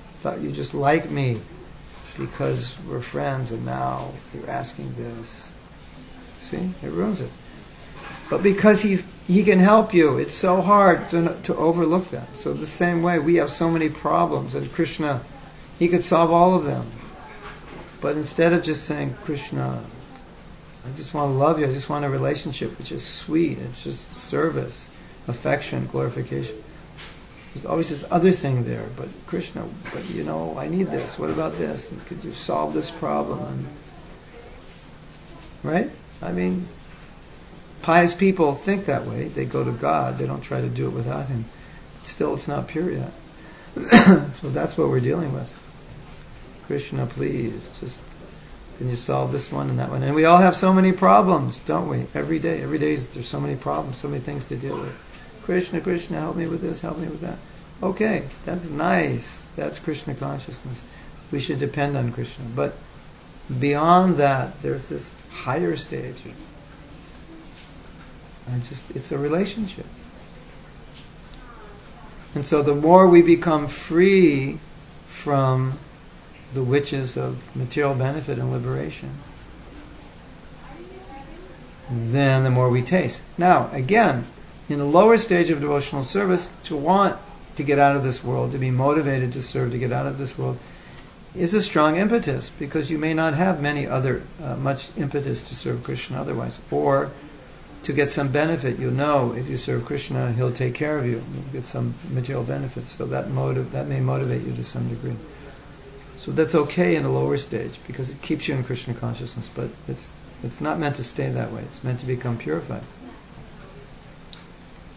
I thought you just liked me because we're friends, and now you're asking this. See, it ruins it. But because he can help you, it's so hard to overlook that. So the same way, we have so many problems, and Krishna, He could solve all of them. But instead of just saying, Krishna, I just want to love you, I just want a relationship which is sweet, it's just service, affection, glorification. There's always this other thing there, but Krishna, I need this, what about this? And could you solve this problem? Right? I mean, pious people think that way. They go to God, they don't try to do it without Him. Still, it's not pure yet. So that's what we're dealing with. Krishna, please, just Can you solve this one and that one? And we all have so many problems, don't we? Every day there's so many problems, so many things to deal with. Krishna, Krishna, help me with this, help me with that. Okay, that's nice. That's Krishna consciousness. We should depend on Krishna. But beyond that, there's this higher stage. It's a relationship. And so the more we become free from the witches of material benefit and liberation, then the more we taste. Now, again, in the lower stage of devotional service, to want to get out of this world, to be motivated to serve, to get out of this world, is a strong impetus, because you may not have much impetus to serve Krishna otherwise. Or to get some benefit, you know, if you serve Krishna, he'll take care of you. You'll get some material benefit. So that may motivate you to some degree. So that's okay in the lower stage, because it keeps you in Krishna consciousness, but it's not meant to stay that way. It's meant to become purified.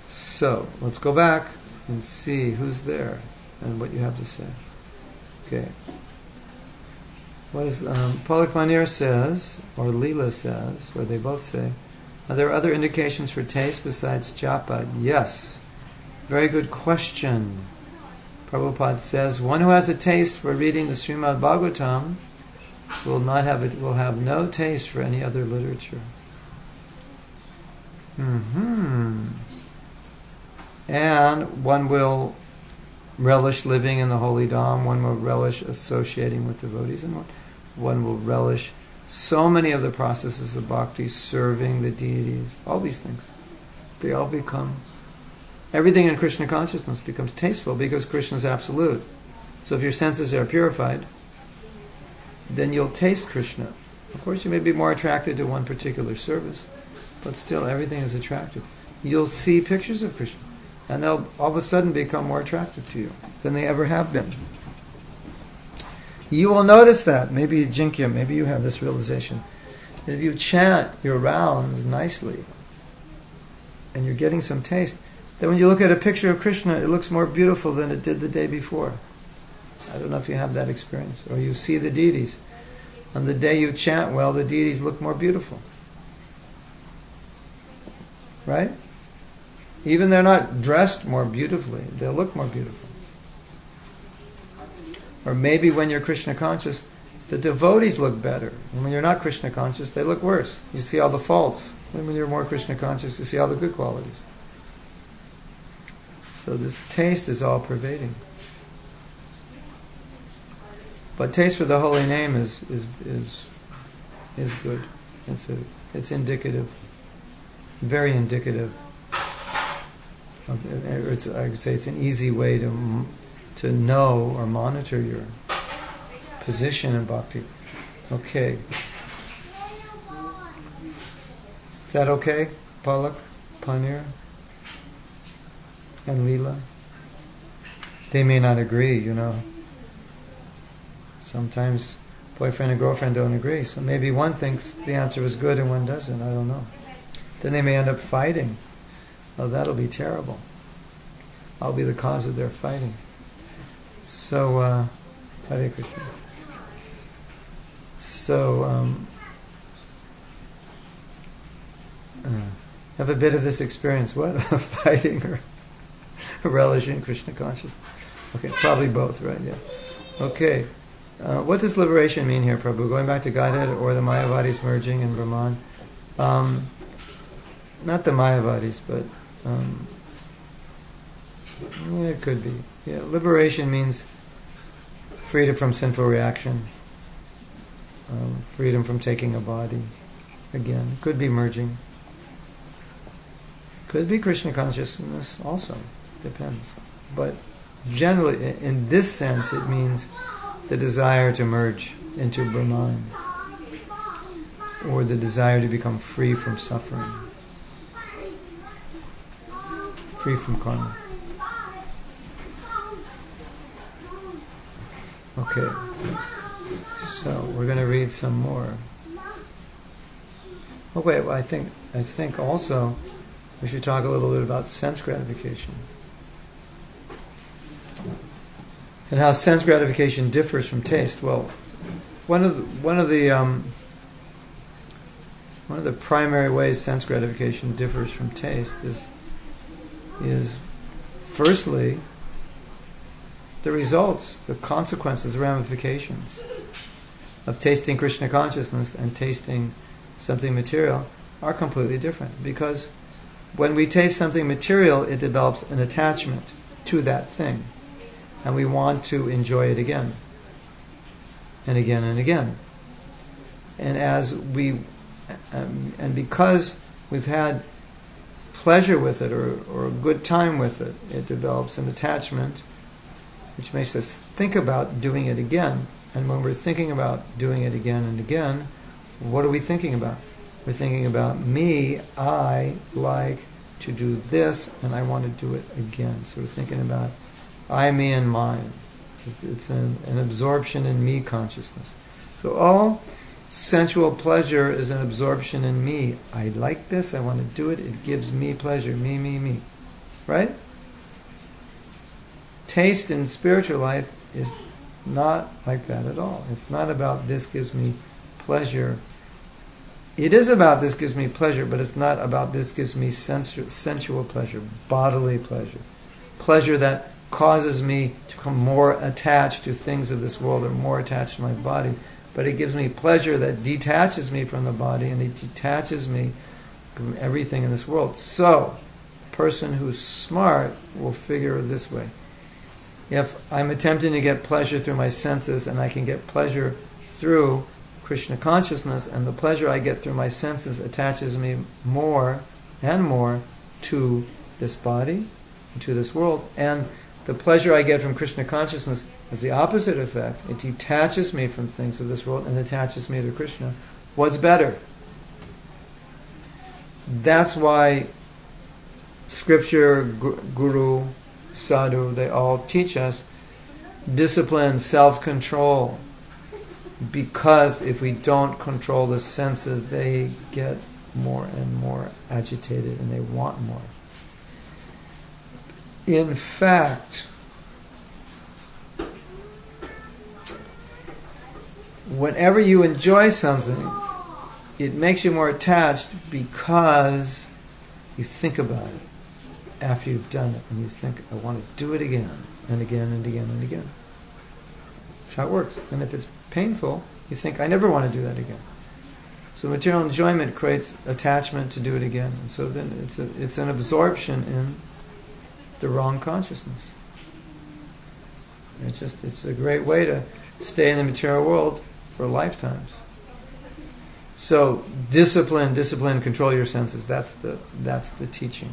So let's go back and see who's there and what you have to say. Okay. What is Palak Manir says, or Leela says, or they both say, are there other indications for taste besides japa? Yes. Very good question. Prabhupada says, one who has a taste for reading the Srimad Bhagavatam will have no taste for any other literature. And one will relish living in the holy dham, one will relish associating with devotees, and one will relish so many of the processes of bhakti, serving the deities, all these things. They all become, everything in Krishna consciousness becomes tasteful, because Krishna is absolute. So if your senses are purified, then you'll taste Krishna. Of course, you may be more attracted to one particular service, but still everything is attractive. You'll see pictures of Krishna, and they'll all of a sudden become more attractive to you than they ever have been. You will notice that. Maybe Jinkya, maybe you have this realization, that if you chant your rounds nicely, and you're getting some taste, then when you look at a picture of Krishna, it looks more beautiful than it did the day before. I don't know if you have that experience. Or you see the deities. On the day you chant well, the deities look more beautiful. Right? Even they're not dressed more beautifully, they'll look more beautiful. Or maybe when you're Krishna conscious, the devotees look better. And when you're not Krishna conscious, they look worse. You see all the faults. And when you're more Krishna conscious, you see all the good qualities. So this taste is all pervading. But taste for the holy name is good. It's indicative, very indicative. I could say it's an easy way to know or monitor your position in bhakti. Okay. Is that okay, Palak, Panir, and Leela? They may not agree, you know. Sometimes boyfriend and girlfriend don't agree, so maybe one thinks the answer is good and one doesn't, I don't know. Then they may end up fighting. Oh, that'll be terrible. I'll be the cause of their fighting. So, Hare Krishna. So, have a bit of this experience. What? Fighting or relishing Krishna consciousness? Okay, probably both, right? Yeah. Okay. What does liberation mean here, Prabhu? Going back to Godhead or the Mayavadis merging in Brahman? Not the Mayavadis, but yeah, it could be. Yeah, liberation means freedom from sinful reaction, freedom from taking a body. Again, could be merging. Could be Krishna consciousness also. Depends. But generally, in this sense, it means the desire to merge into Brahman, or the desire to become free from suffering, free from karma. Okay, so we're going to read some more. Oh wait, well, I think also we should talk a little bit about sense gratification and how sense gratification differs from taste. Well, one of the primary ways sense gratification differs from taste is firstly the results, the consequences, the ramifications of tasting Krishna consciousness and tasting something material are completely different. Because when we taste something material, it develops an attachment to that thing, and we want to enjoy it again and again and again. And and because we've had pleasure with it or a good time with it, it develops an attachment which makes us think about doing it again. And when we're thinking about doing it again and again, what are we thinking about? We're thinking about me, I like to do this and I want to do it again. So we're thinking about I, me, and mine. It's an absorption in me consciousness. So all sensual pleasure is an absorption in me. I like this, I want to do it, it gives me pleasure, me, me, me. Right? Taste in spiritual life is not like that at all. It's not about this gives me pleasure. It is about this gives me pleasure, but it's not about this gives me sensual pleasure, bodily pleasure. Pleasure that causes me to become more attached to things of this world or more attached to my body. But it gives me pleasure that detaches me from the body and it detaches me from everything in this world. So, a person who's smart will figure it this way. If I'm attempting to get pleasure through my senses and I can get pleasure through Krishna consciousness, and the pleasure I get through my senses attaches me more and more to this body, to this world, and the pleasure I get from Krishna consciousness has the opposite effect. It detaches me from things of this world and attaches me to Krishna. What's better? That's why Scripture, Guru, Sadhu, they all teach us discipline, self-control. Because if we don't control the senses, they get more and more agitated and they want more. In fact, whenever you enjoy something, it makes you more attached because you think about it after you've done it, and you think, I want to do it again and again and again and again. That's how it works. And if it's painful, you think, I never want to do that again. So material enjoyment creates attachment to do it again. And so then it's an absorption in the wrong consciousness. It's a great way to stay in the material world for lifetimes. So discipline, control your senses. That's the teaching.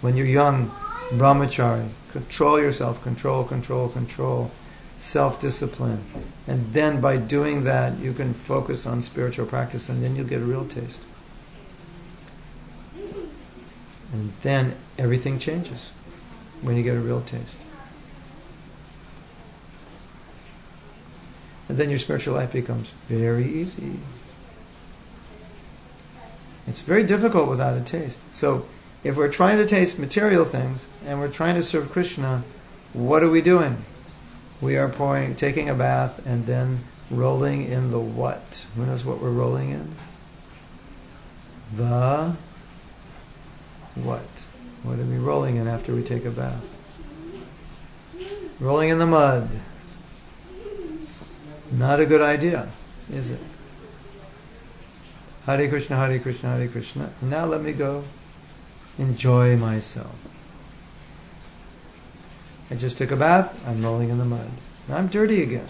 When you're young, brahmachari, control yourself, control, self-discipline. And then by doing that, you can focus on spiritual practice, and then you'll get a real taste. And then everything changes when you get a real taste. And then your spiritual life becomes very easy. It's very difficult without a taste. So if we're trying to taste material things and we're trying to serve Krishna, what are we doing? We are taking a bath and then rolling in the what? Who knows what we're rolling in? The what? What are we rolling in after we take a bath? Rolling in the mud. Not a good idea, is it? Hare Krishna, Hare Krishna, Hare Krishna. Now let me go enjoy myself. I just took a bath, I'm rolling in the mud. Now I'm dirty again.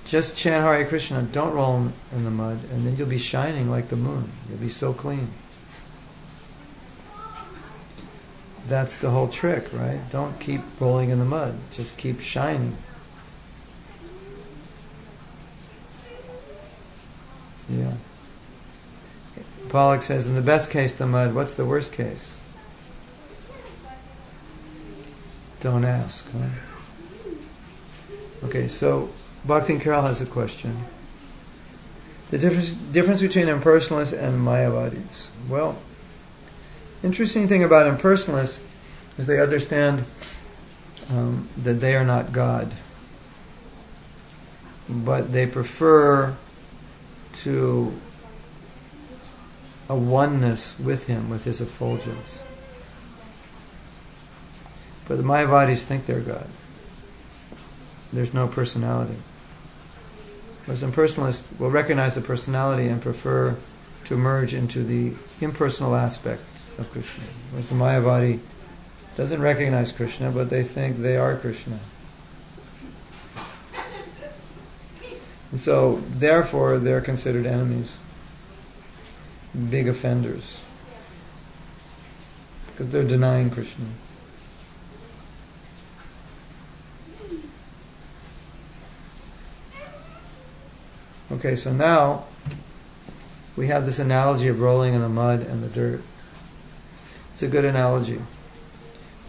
Just chant Hare Krishna, don't roll in the mud, and then you'll be shining like the moon. You'll be so clean. That's the whole trick, right? Don't keep rolling in the mud. Just keep shining. Yeah. Pollock says, in the best case, the mud. What's the worst case? Don't ask, huh? Okay, so Bhakti and Carol has a question. The difference between impersonalists and Mayavadis. Well, interesting thing about impersonalists is they understand that they are not God, but they prefer to a oneness with Him, with His effulgence. But the Mayavadis think they're God. There's no personality. Whereas impersonalists will recognize the personality and prefer to merge into the impersonal aspect of Krishna. Whereas the Mayavadi doesn't recognize Krishna, but they think they are Krishna. And so, therefore, they're considered enemies, big offenders, because they're denying Krishna. Okay, so now we have this analogy of rolling in the mud and the dirt. It's a good analogy.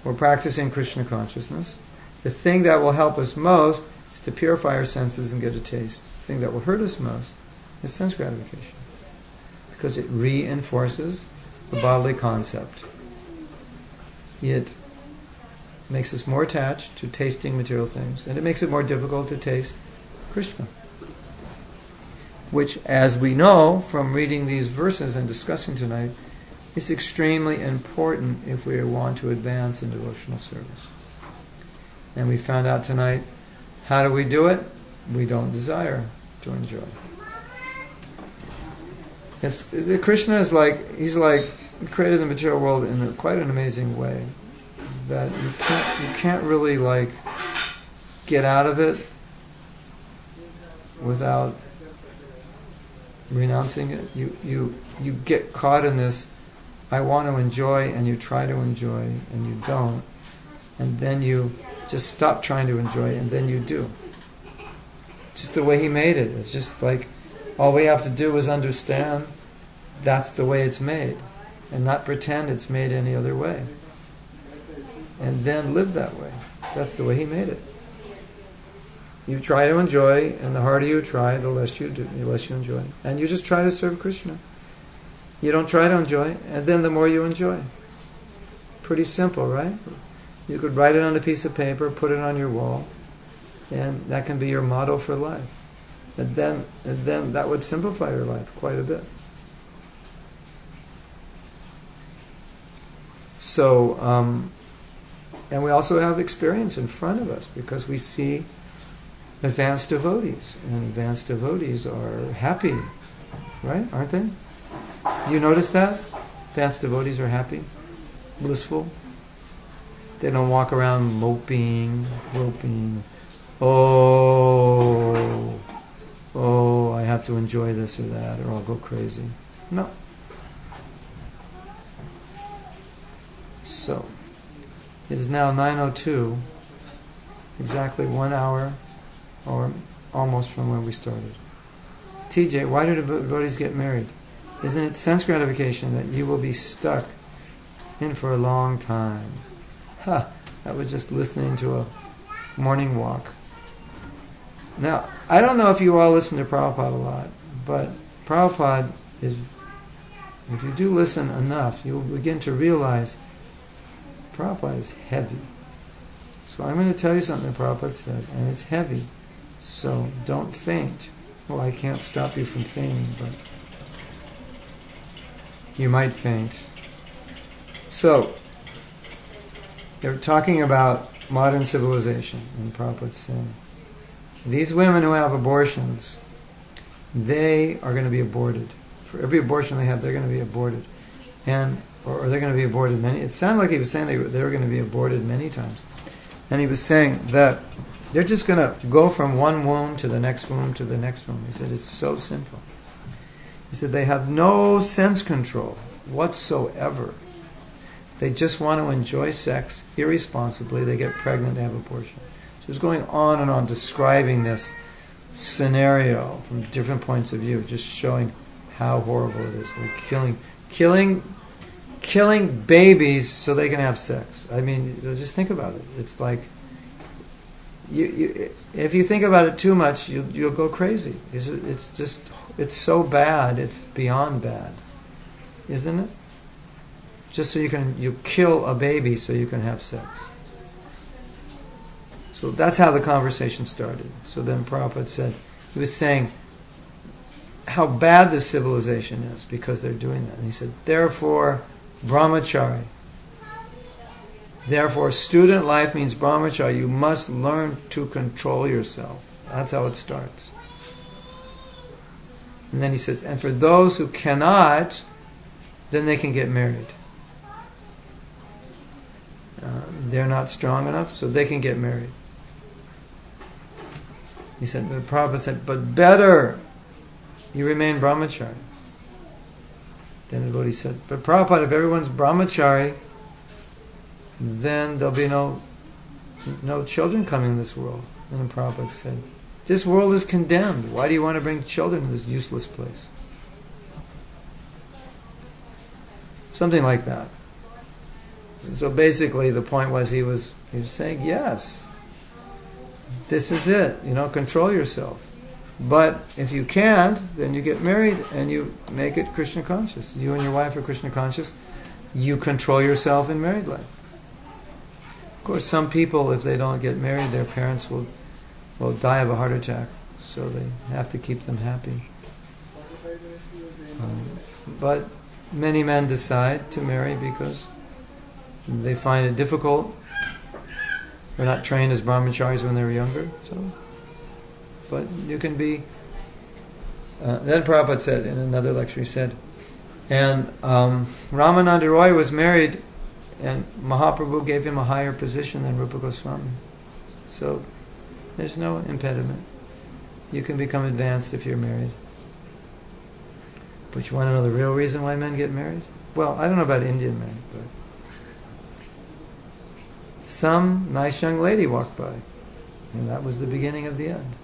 We're practicing Krishna consciousness. The thing that will help us most is to purify our senses and get a taste. The thing that will hurt us most is sense gratification, because it reinforces the bodily concept. It makes us more attached to tasting material things, and it makes it more difficult to taste Krishna, which, as we know from reading these verses and discussing tonight, is extremely important if we want to advance in devotional service. And we found out tonight, how do we do it? We don't desire to enjoy. Krishna is he's he created the material world in quite an amazing way, that you can't really get out of it without renouncing it. You get caught in this, I want to enjoy, and you try to enjoy, and you don't. And then you just stop trying to enjoy, and then you do. Just the way He made it. It's just all we have to do is understand that's the way it's made, and not pretend it's made any other way. And then live that way. That's the way He made it. You try to enjoy, and the harder you try, the less you do, the less you enjoy. And you just try to serve Krishna. You don't try to enjoy, and then the more you enjoy. Pretty simple, right? You could write it on a piece of paper, put it on your wall, and that can be your motto for life. And then that would simplify your life quite a bit. So, and we also have experience in front of us, because we see advanced devotees, and advanced devotees are happy, right? Aren't they? You notice that? Advanced devotees are happy, blissful. They don't walk around moping. Oh, I have to enjoy this or that, or I'll go crazy. No. So, it is now 9:02, exactly 1 hour, or almost from when we started. TJ, why do devotees get married? Isn't it sense gratification that you will be stuck in for a long time? That was just listening to a morning walk. Now, I don't know if you all listen to Prabhupada a lot, but Prabhupada is, if you do listen enough, you'll begin to realize Prabhupada is heavy. So I'm going to tell you something that Prabhupada said, and it's heavy. So don't faint. Well, I can't stop you from fainting, but you might faint. So, they're talking about modern civilization, and Prabhupada's saying, these women who have abortions, they are going to be aborted. For every abortion they have, they're going to be aborted. Or they're going to be aborted many. It sounded like he was saying they were going to be aborted many times. And he was saying that they're just going to go from one womb to the next womb to the next womb. He said, it's so sinful. He said, they have no sense control whatsoever. They just want to enjoy sex irresponsibly. They get pregnant, they have abortion. So he was going on and on describing this scenario from different points of view, just showing how horrible it is. They're killing babies so they can have sex. I mean, just think about it. It's like, if you think about it too much, you'll go crazy. It's so bad. It's beyond bad, isn't it? Just so you kill a baby so you can have sex. So that's how the conversation started. So then Prabhupada said, he was saying how bad this civilization is because they're doing that. And he said, therefore, brahmachari. Therefore, student life means brahmachari. You must learn to control yourself. That's how it starts. And then he says, and for those who cannot, then they can get married. They're not strong enough, so they can get married. He said, the Prabhupada said, but better you remain brahmachari. Then the devotee said, but Prabhupada, if everyone's brahmachari, then there'll be no children coming in this world. And the Prabhupada said, this world is condemned. Why do you want to bring children to this useless place? Something like that. So basically the point was he was saying, yes, this is it, control yourself. But if you can't, then you get married and you make it Krishna conscious. You and your wife are Krishna conscious. You control yourself in married life. Of course, some people, if they don't get married, their parents will die of a heart attack. So they have to keep them happy. But many men decide to marry because they find it difficult. They're not trained as brahmacharis when they were younger. But you can be... then Prabhupada said, in another lecture, he said, and Ramananda Roy was married, and Mahaprabhu gave him a higher position than Rupa Goswami. So there's no impediment. You can become advanced if you're married. But you want to know the real reason why men get married? Well, I don't know about Indian men, but some nice young lady walked by, and that was the beginning of the end.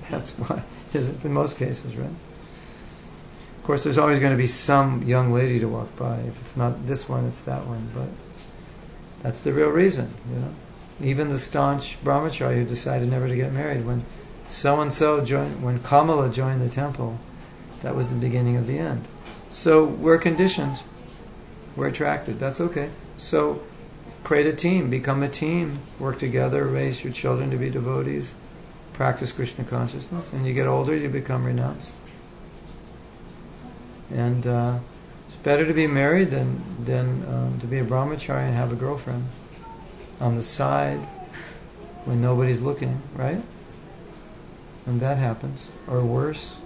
That's why, in most cases, right? Of course, there's always going to be some young lady to walk by. If it's not this one, it's that one. But that's the real reason, Even the staunch brahmachari who decided never to get married, when so-and-so joined, when Kamala joined the temple, that was the beginning of the end. So we're conditioned. We're attracted. That's okay. So create a team. Become a team. Work together. Raise your children to be devotees. Practice Krishna consciousness. And you get older, you become renounced. And it's better to be married than to be a brahmachari and have a girlfriend on the side when nobody's looking, right? And that happens. Or worse.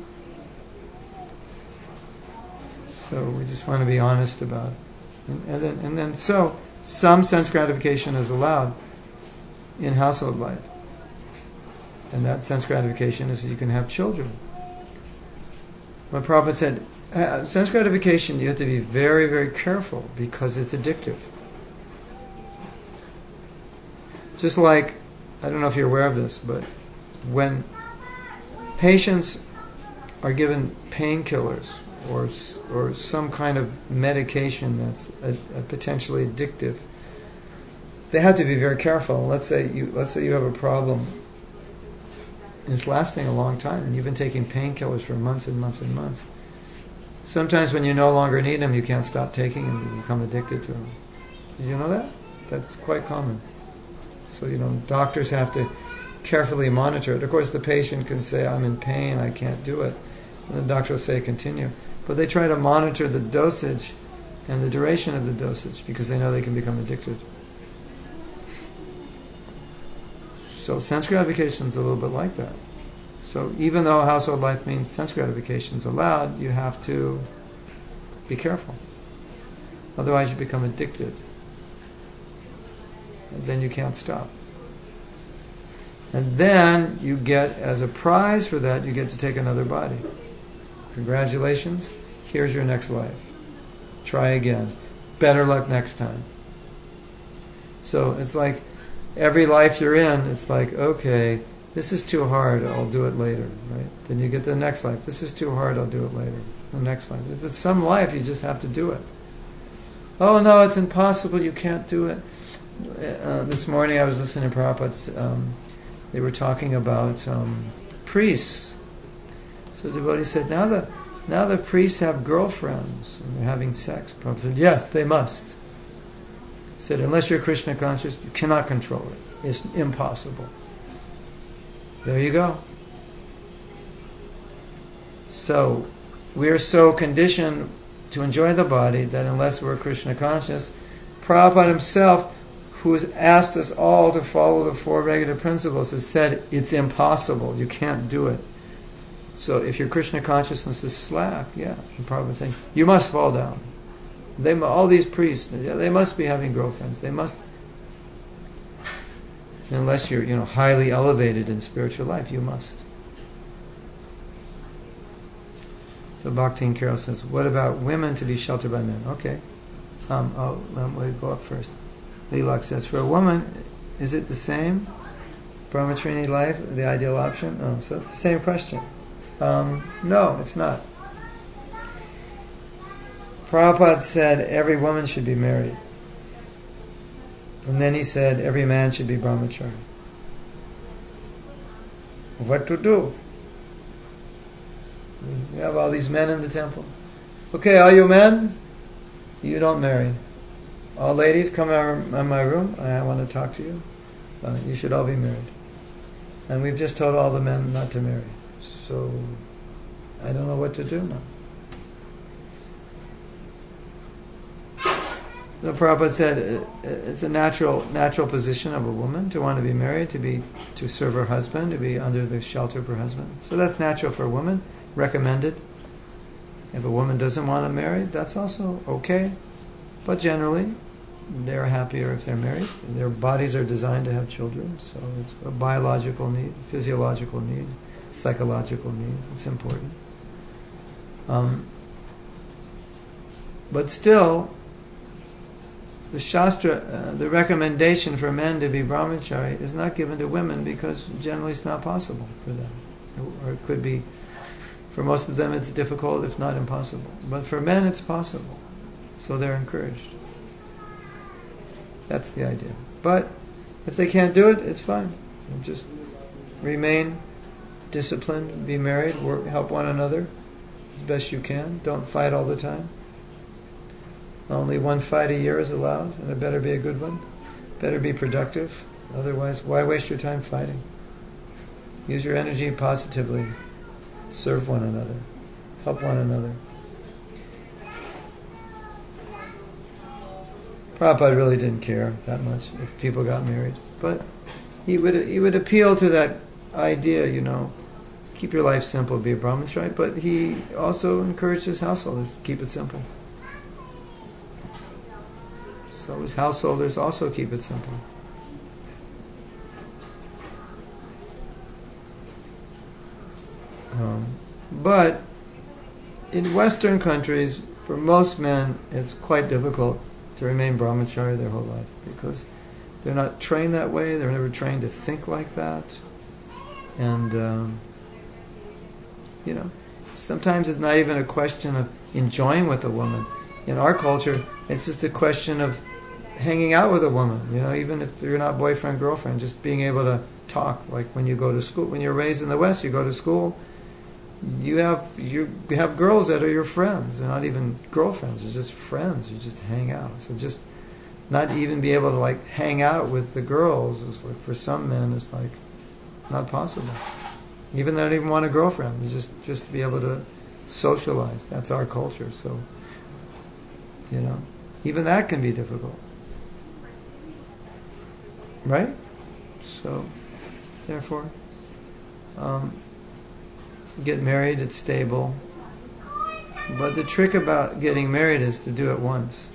So we just want to be honest about it. And then so some sense gratification is allowed in household life. And that sense gratification is that you can have children. But Prabhupada said, sense gratification, you have to be very, very careful because it's addictive. Just like, I don't know if you're aware of this, but when patients are given painkillers or some kind of medication that's potentially addictive, they have to be very careful. Let's say you have a problem and it's lasting a long time and you've been taking painkillers for months and months and months. Sometimes when you no longer need them, you can't stop taking them, you become addicted to them. Did you know that? That's quite common. So, doctors have to carefully monitor it. Of course, the patient can say, I'm in pain, I can't do it. And the doctor will say, continue. But they try to monitor the dosage and the duration of the dosage because they know they can become addicted. So sense gratification is a little bit like that. So even though household life means sense gratification is allowed, you have to be careful. Otherwise you become addicted. And then you can't stop. And then you get, as a prize for that, you get to take another body. Congratulations, here's your next life. Try again. Better luck next time. So it's like every life you're in, it's like, okay, this is too hard, I'll do it later, right? Then you get the next life. This is too hard, I'll do it later. The next life. It's some life, you just have to do it. Oh no, it's impossible, you can't do it. This morning I was listening to Prabhupada's, they were talking about priests. So the devotee said, now the priests have girlfriends and they're having sex. Prabhupada said, yes, they must. He said, unless you're Krishna conscious, you cannot control it. It's impossible. There you go. So, we are so conditioned to enjoy the body that unless we're Krishna conscious, Prabhupada himself, who has asked us all to follow the four regular principles, has said it's impossible. You can't do it. So if your Krishna consciousness is slack, yeah, Prabhupada is saying, you must fall down. All these priests, they must be having girlfriends. They must, unless you're highly elevated in spiritual life, you must. So Bhakti Carol says, what about women to be sheltered by men? Okay. Let me go up first. Leelak says, for a woman, is it the same? Brahmacharya life, the ideal option? Oh, so it's the same question. No, it's not. Prabhupada said every woman should be married. And then he said every man should be brahmachari. What to do? We have all these men in the temple. Okay, all you men, you don't marry. All ladies, come in my room. I want to talk to you. You should all be married. And we've just told all the men not to marry. So, I don't know what to do now. The Prabhupada said it's a natural position of a woman to want to be married, to serve her husband, to be under the shelter of her husband. So that's natural for a woman, recommended. If a woman doesn't want to marry, that's also okay. But generally, they're happier if they're married. Their bodies are designed to have children, so it's a biological need, physiological need, psychological need. It's important. But still, the Shastra, the recommendation for men to be brahmachari is not given to women because generally it's not possible for them. Or it could be, for most of them it's difficult, if not impossible. But for men it's possible. So they're encouraged. That's the idea. But if they can't do it, it's fine. Just remain disciplined, be married, work, help one another as best you can. Don't fight all the time. Only one fight a year is allowed, and it better be a good one. Better be productive. Otherwise, why waste your time fighting? Use your energy positively. Serve one another. Help one another. Prabhupada really didn't care that much if people got married. But he would appeal to that idea, keep your life simple, be a brahmachari, but he also encouraged his householders to keep it simple. So his householders also keep it simple. But in Western countries, for most men, it's quite difficult to remain brahmachari their whole life because they're not trained that way. They're never trained to think like that, and sometimes it's not even a question of enjoying with a woman. In our culture, it's just a question of hanging out with a woman, even if you're not boyfriend, girlfriend, just being able to talk, like when you go to school. When you're raised in the West, you go to school, you have girls that are your friends. They're not even girlfriends, they're just friends. You just hang out. So just not even be able to hang out with the girls, is for some men, it's not possible. Even they don't even want a girlfriend, just be able to socialize. That's our culture, so even that can be difficult. Right? So, therefore, get married, it's stable. But the trick about getting married is to do it once.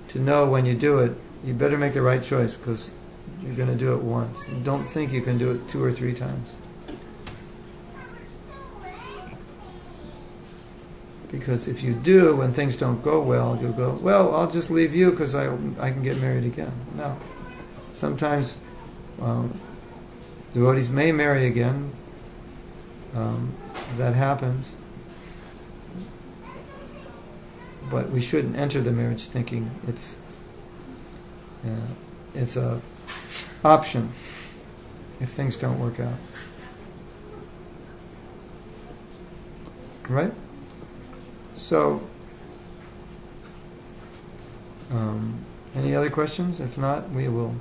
To know when you do it, you better make the right choice because you're going to do it once. Don't think you can do it 2 or 3 times. Because if you do, when things don't go well, you'll go, well, I'll just leave you because I can get married again. No. Sometimes devotees may marry again. That happens. But we shouldn't enter the marriage thinking it's a option if things don't work out. Right? So, Any other questions? If not, we will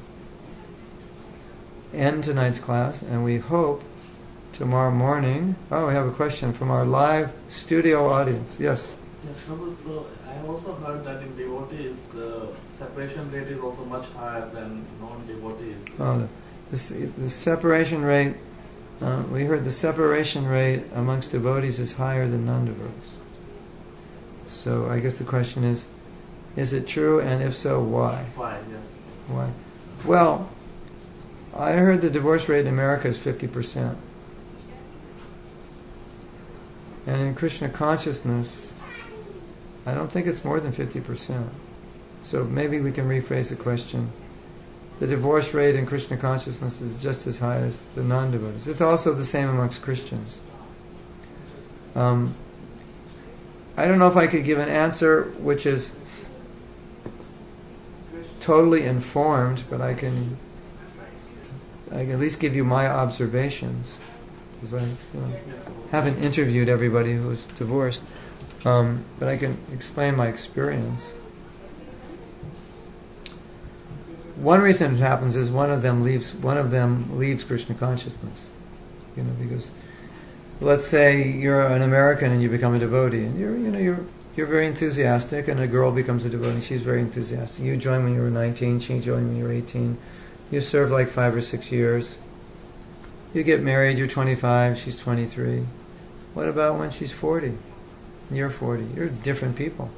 end tonight's class, and we hope tomorrow morning. Oh, we have a question from our live studio audience. Yes. Yes, so I have also heard that in devotees the separation rate is also much higher than non-devotees. Oh, the separation rate. We heard the separation rate amongst devotees is higher than non-devotees. So I guess the question is it true? And if so, why? Why? Yes. Why? Well, I heard the divorce rate in America is 50%. And in Krishna consciousness, I don't think it's more than 50%. So maybe we can rephrase the question. The divorce rate in Krishna consciousness is just as high as the non-devotees. It's also the same amongst Christians. I don't know if I could give an answer which is totally informed, but I can at least give you my observations, because I haven't interviewed everybody who's divorced, but I can explain my experience. One reason it happens is one of them leaves Krishna consciousness, because let's say you're an American and you become a devotee, and you're very enthusiastic, and a girl becomes a devotee. She's very enthusiastic. You joined when you were 19. She joined when you were 18. You serve like 5 or 6 years. You get married. You're 25. She's 23. What about when she's 40? And you're 40. You're different people.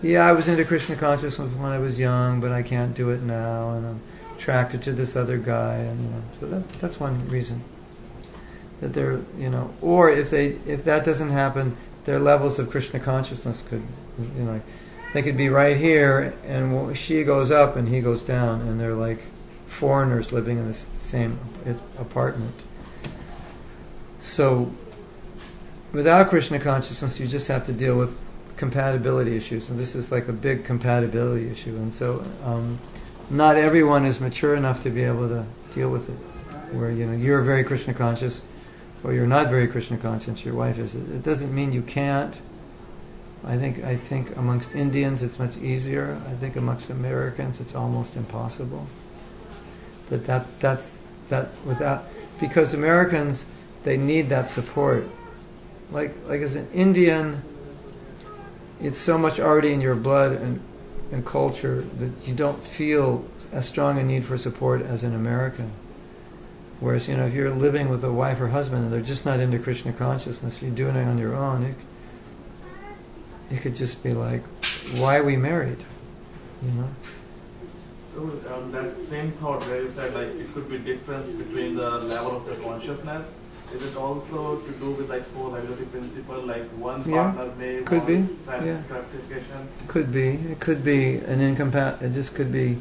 Yeah, I was into Krishna consciousness when I was young, but I can't do it now, and I'm attracted to this other guy, and so that's one reason. That they're, or if that doesn't happen, their levels of Krishna consciousness could, they could be right here, and she goes up and he goes down, and they're like foreigners living in the same apartment. So, without Krishna consciousness, you just have to deal with compatibility issues, and this is like a big compatibility issue, and so not everyone is mature enough to be able to deal with it. Where you're very Krishna conscious, or you're not very Krishna conscious, your wife is. It doesn't mean you can't. I think amongst Indians it's much easier. I think amongst Americans it's almost impossible. That's without, because Americans, they need that support. Like as an Indian, it's so much already in your blood and culture that you don't feel as strong a need for support as an American. Whereas, if you're living with a wife or husband and they're just not into Krishna consciousness, you're doing it on your own, it could just be like, why are we married? So, that same thought where you said it could be difference between the level of the consciousness. Is it also to do with four-levelity principle, like one partner may could be gratification? Could be. It could be it just could be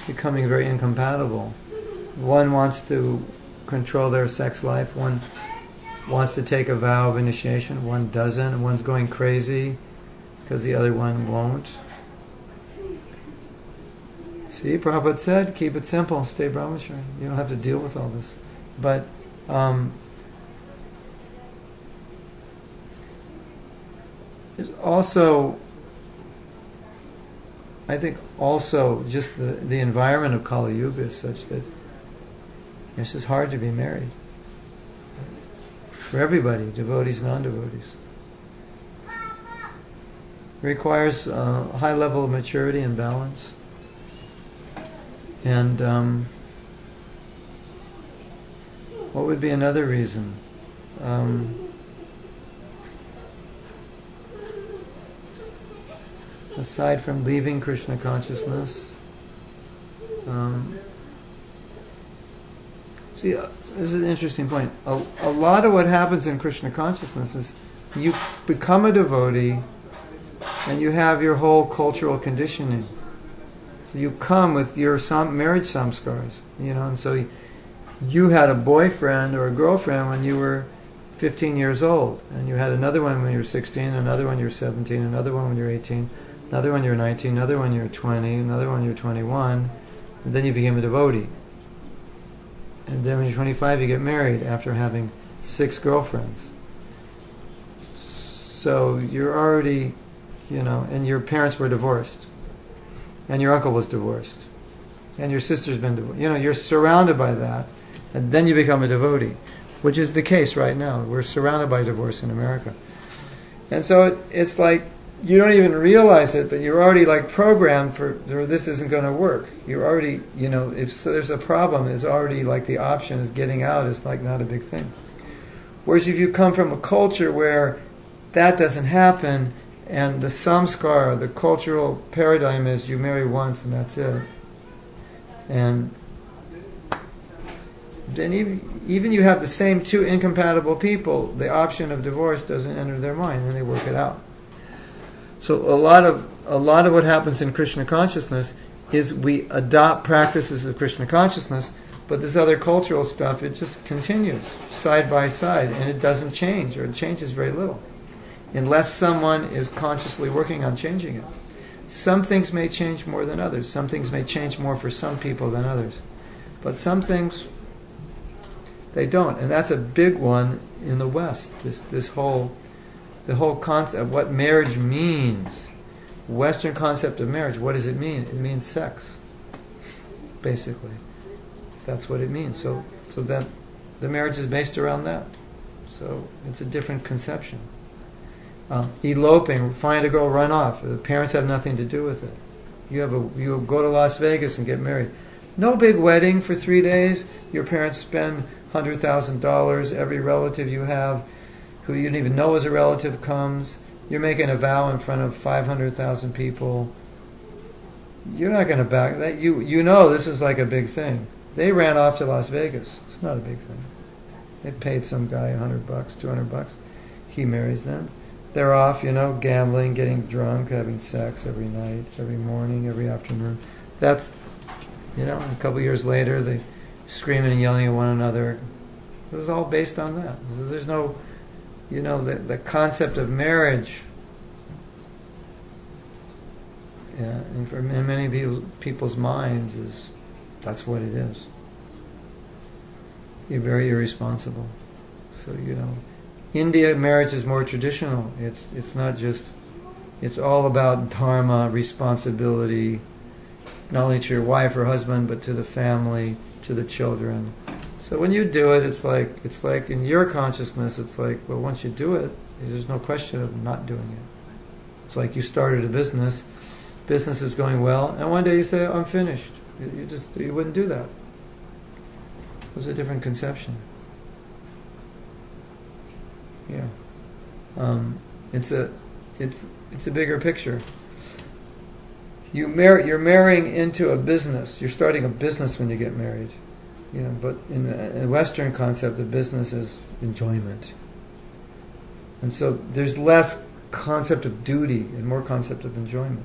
becoming very incompatible. One wants to control their sex life, one wants to take a vow of initiation, one doesn't, and one's going crazy because the other one won't. See, Prabhupada said, keep it simple, stay brahmachari. You don't have to deal with all this. But there's also, I think also just the environment of Kali Yuga is such that it's just hard to be married. For everybody, devotees, non-devotees. It requires a high level of maturity and balance. And what would be another reason? Aside from leaving Krishna consciousness, see, this is an interesting point. A lot of what happens in Krishna consciousness is you become a devotee and you have your whole cultural conditioning. So you come with your marriage samskars, and so you had a boyfriend or a girlfriend when you were 15 years old, and you had another one when you were 16, another one when you were 17, another one when you were 18, another one when you were 19, another one when you were 20, another one when you were 21, and then you became a devotee. And then when you're 25, you get married after having 6 girlfriends. So you're already, and your parents were divorced. and your uncle was divorced, and your sister's been divorced. You're surrounded by that, and then you become a devotee, which is the case right now. We're surrounded by divorce in America. And so it's like you don't even realize it, but you're already like programmed for this isn't going to work. You're already, if there's a problem, it's already like the option is getting out is like not a big thing. Whereas if you come from a culture where that doesn't happen, and the samskar, the cultural paradigm is you marry once and that's it, and then even you have the same two incompatible people, the option of divorce doesn't enter their mind, and they work it out. So a lot of what happens in Krishna consciousness is we adopt practices of Krishna consciousness, but this other cultural stuff, it just continues side by side, and it doesn't change, or it changes very little, unless someone is consciously working on changing it. Some things may change more than others. Some things may change more for some people than others. But some things, they don't. And that's a big one in the West, the whole concept of what marriage means. Western concept of marriage, what does it mean? It means sex, basically. That's what it means. So that the marriage is based around that. So it's a different conception. Eloping, find a girl, run off. The parents have nothing to do with it. You go to Las Vegas and get married. No big wedding for 3 days. Your parents spend $100,000. Every relative you have, who you didn't even know is a relative, comes. You're making a vow in front of 500,000 people. You're not going to back that. This is like a big thing. They ran off to Las Vegas. It's not a big thing. They paid some guy $100, $200. He marries them. They're off, gambling, getting drunk, having sex every night, every morning, every afternoon. That's, a couple years later, they screaming and yelling at one another. It was all based on that. There's no, the concept of marriage, in many people's minds, that's what it is. You're very irresponsible. So, India marriage is more traditional. It's not just, it's all about dharma, responsibility, not only to your wife or husband, but to the family, to the children. So when you do it, it's like in your consciousness, it's like, well, once you do it, there's no question of not doing it. It's like you started a business is going well, and one day you say, I'm finished. You wouldn't do that. It was a different conception. Yeah, it's a bigger picture. You're marrying into a business. You're starting a business when you get married, But in the Western concept, the business is enjoyment, and so there's less concept of duty and more concept of enjoyment.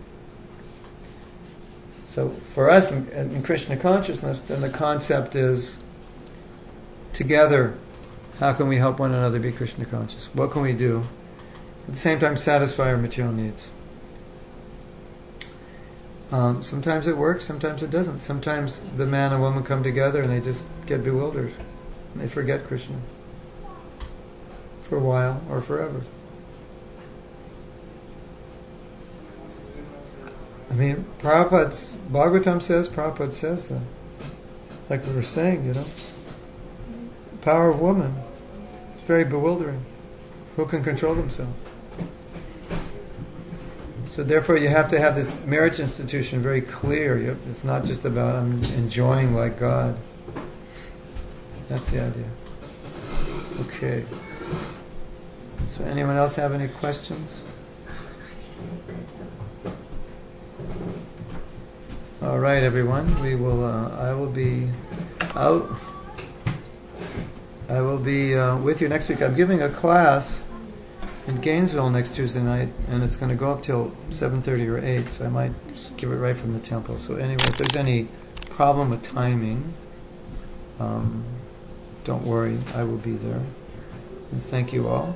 So for us in Krishna consciousness, then the concept is together. How can we help one another be Krishna conscious? What can we do? At the same time, satisfy our material needs. Sometimes it works, sometimes it doesn't. Sometimes the man and woman come together and they just get bewildered. And they forget Krishna. For a while or forever. I mean, Bhagavatam says, Prabhupada says that. Like we were saying, power of woman. It's very bewildering. Who can control themselves? So therefore you have to have this marriage institution very clear. It's not just about I'm enjoying like God. That's the idea. Okay. So anyone else have any questions? All right, everyone. We will. I will be out. I will be with you next week. I'm giving a class in Gainesville next Tuesday night, and it's going to go up till 7:30 or 8. So I might just give it right from the temple. So anyway, if there's any problem with timing, don't worry. I will be there. And thank you all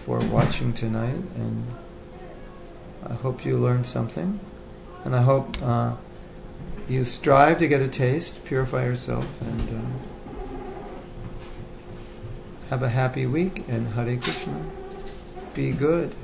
for watching tonight. And I hope you learned something. And I hope you strive to get a taste, purify yourself, and have a happy week. And Hare Krishna. Be good.